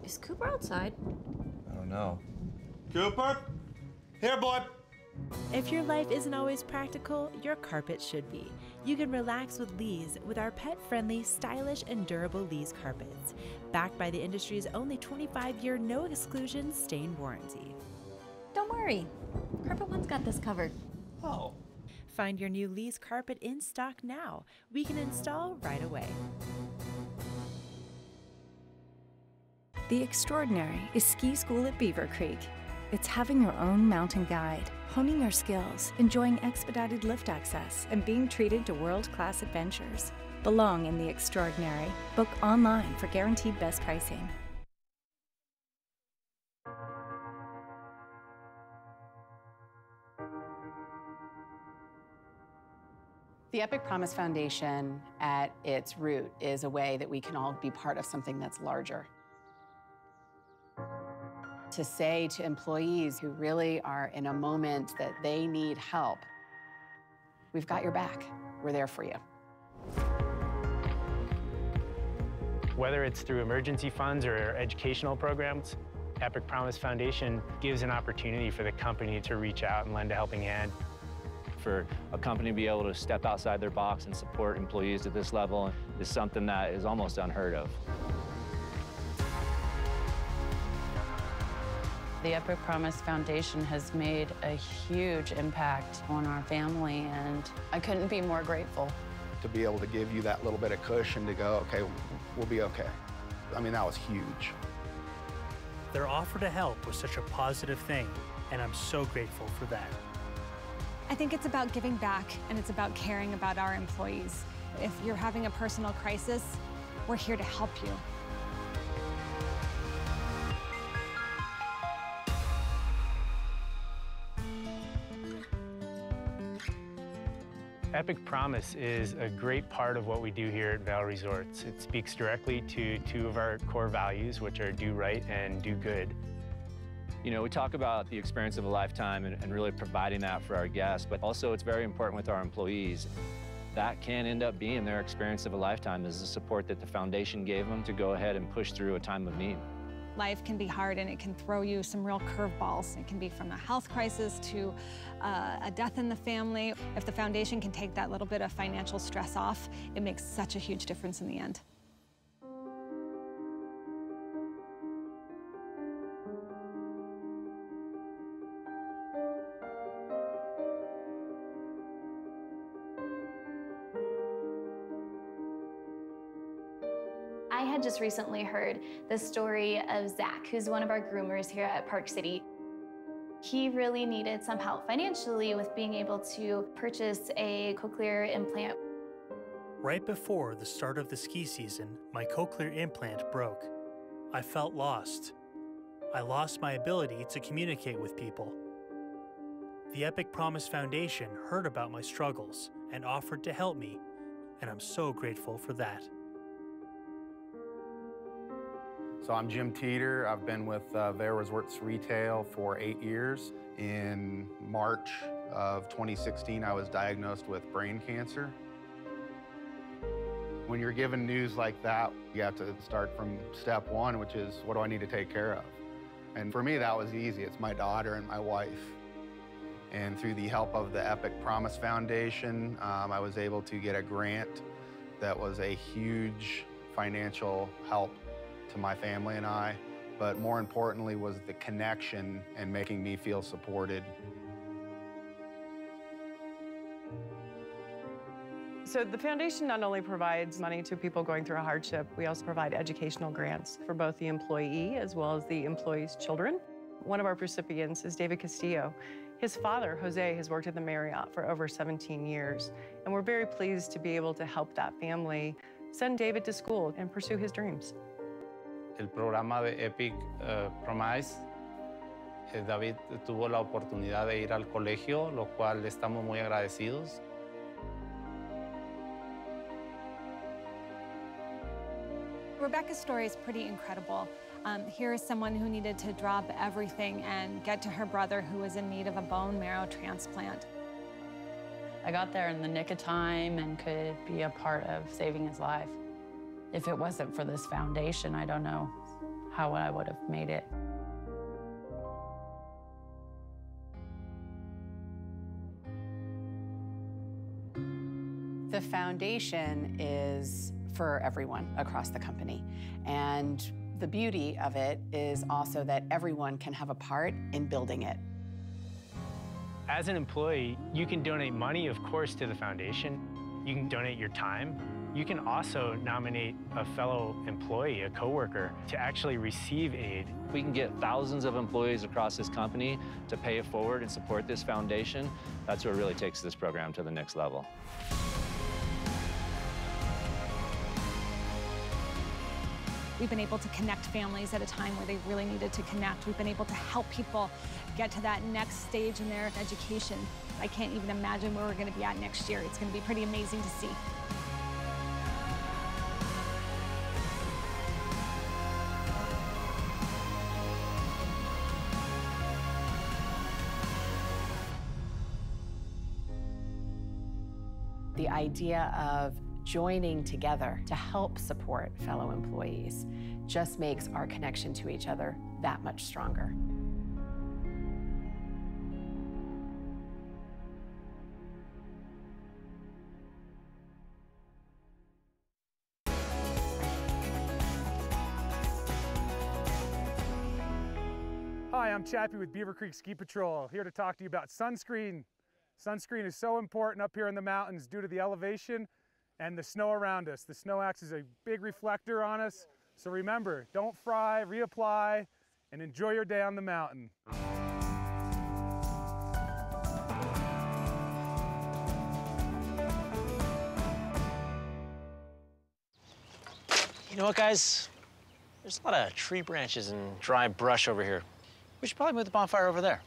Is Cooper outside?
I don't know.
Cooper? Here, boy.
If your life isn't always practical, your carpet should be. You can relax with Lee's with our pet-friendly, stylish, and durable Lee's carpets. Backed by the industry's only 25-year no-exclusion stain warranty.
Don't worry. Carpet One's got this covered.
Oh.
Find your new Lee's carpet in stock now. We can install right away.
The extraordinary is ski school at Beaver Creek. It's having your own mountain guide, honing your skills, enjoying expedited lift access, and being treated to world-class adventures. Belong in the extraordinary. Book online for guaranteed best pricing.
The Epic Promise Foundation, at its root, is a way that we can all be part of something that's larger. To say to employees who really are in a moment that they need help, we've got your back. We're there for you.
Whether it's through emergency funds or educational programs, Epic Promise Foundation gives an opportunity for the company to reach out and lend a helping hand.
For a company to be able to step outside their box and support employees at this level is something that is almost unheard of.
The Epic Promise Foundation has made a huge impact on our family, and I couldn't be more grateful.
To be able to give you that little bit of cushion to go, okay, we'll be okay. I mean, that was huge.
Their offer to help was such a positive thing, and I'm so grateful for that.
I think it's about giving back, and it's about caring about our employees. If you're having a personal crisis, we're here to help you.
Epic Promise is a great part of what we do here at Vail Resorts. It speaks directly to two of our core values, which are do right and do good.
You know, we talk about the experience of a lifetime and really providing that for our guests, but also it's very important with our employees. That can end up being their experience of a lifetime, is the support that the foundation gave them to go ahead and push through a time of need.
Life can be hard, and it can throw you some real curveballs. It can be from a health crisis to a death in the family. If the foundation can take that little bit of financial stress off, it makes such a huge difference in the end.
I had just recently heard the story of Zach, who's one of our groomers here at Park City. He really needed some help financially with being able to purchase a cochlear implant.
Right before the start of the ski season, my cochlear implant broke. I felt lost. I lost my ability to communicate with people. The Epic Promise Foundation heard about my struggles and offered to help me, and I'm so grateful for that.
So I'm Jim Teeter. I've been with Vail Resorts Retail for 8 years. In March of 2016, I was diagnosed with brain cancer. When you're given news like that, you have to start from step one, which is, what do I need to take care of?
And for me, that was easy. It's my daughter and my wife. And through the help of the Epic Promise Foundation, I was able to get a grant that was a huge financial help to my family and I. But more importantly was the connection and making me feel supported.
So the foundation not only provides money to people going through a hardship, we also provide educational grants for both the employee as well as the employee's children. One of our recipients is David Castillo. His father, Jose, has worked at the Marriott for over 17 years, and we're very pleased to be able to help that family send David to school and pursue his dreams.
El programa de Epic Promise, David tuvo la oportunidad de ir al colegio, lo cual estamos muy agradecidos.
Rebecca's story is pretty incredible. Here is someone who needed to drop everything and get to her brother who was in need of a bone marrow transplant.
I got there in the nick of time and could be a part of saving his life. If it wasn't for this foundation, I don't know how I would have made it.
The foundation is for everyone across the company. And the beauty of it is also that everyone can have a part in building it.
As an employee, you can donate money, of course, to the foundation. You can donate your time. You can also nominate a fellow employee, a coworker, to actually receive aid.
We can get thousands of employees across this company to pay it forward and support this foundation. That's what really takes this program to the next level.
We've been able to connect families at a time where they really needed to connect. We've been able to help people get to that next stage in their education. I can't even imagine where we're going to be at next year. It's going to be pretty amazing to see.
The idea of joining together to help support fellow employees just makes our connection to each other that much stronger.
Hi, I'm Chappie with Beaver Creek Ski Patrol, here to talk to you about sunscreen. Sunscreen is so important up here in the mountains due to the elevation and the snow around us. The snow acts as a big reflector on us. So remember, don't fry, reapply, and enjoy your day on the mountain.
You know what, guys? There's a lot of tree branches and dry brush over here. We should probably move the bonfire over there.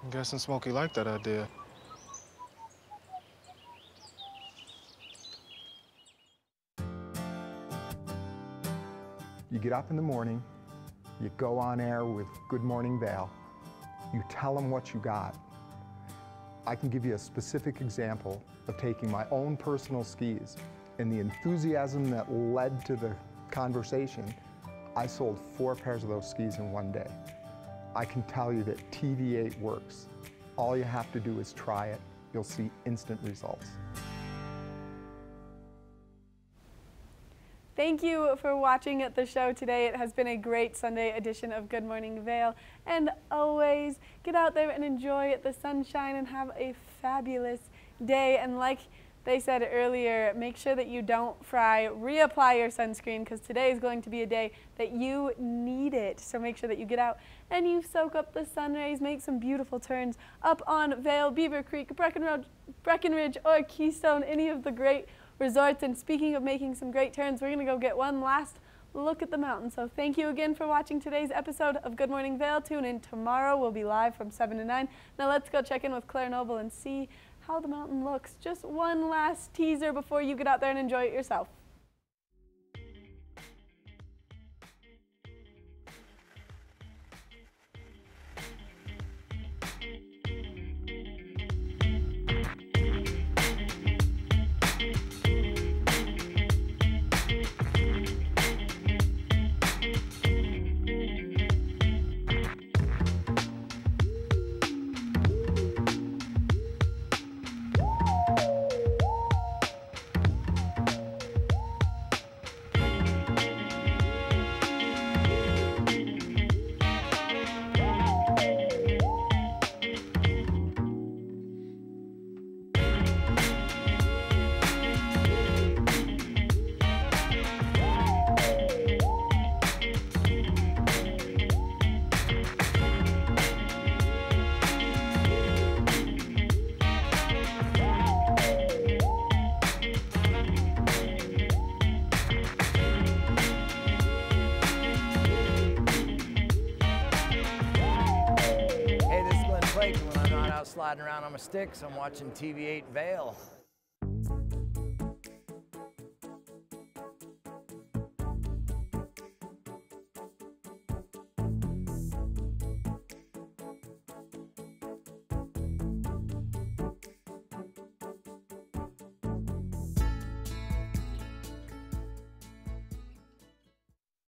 I'm guessing Smokey liked that idea.
You get up in the morning, you go on air with Good Morning Vale, you tell them what you got. I can give you a specific example of taking my own personal skis and the enthusiasm that led to the conversation. I sold 4 pairs of those skis in one day. I can tell you that TV8 works. All you have to do is try it. You'll see instant results.
Thank you for watching the show today. It has been a great Sunday edition of Good Morning Vale. And always get out there and enjoy the sunshine and have a fabulous day. And like they said earlier, make sure that you don't fry, reapply your sunscreen, because today is going to be a day that you need it. So make sure that you get out and you soak up the sun rays, make some beautiful turns up on Vale, Beaver Creek, Breckenridge, or Keystone, any of the great resorts. And speaking of making some great turns, we're going to go get one last look at the mountain. So thank you again for watching today's episode of Good Morning Vale. Tune in tomorrow. We'll be live from 7 to 9. Now let's go check in with Claire Noble and see how the mountain looks. Just one last teaser before you get out there and enjoy it yourself.
Quake when I'm not out sliding around on my sticks. I'm watching TV8 Vail.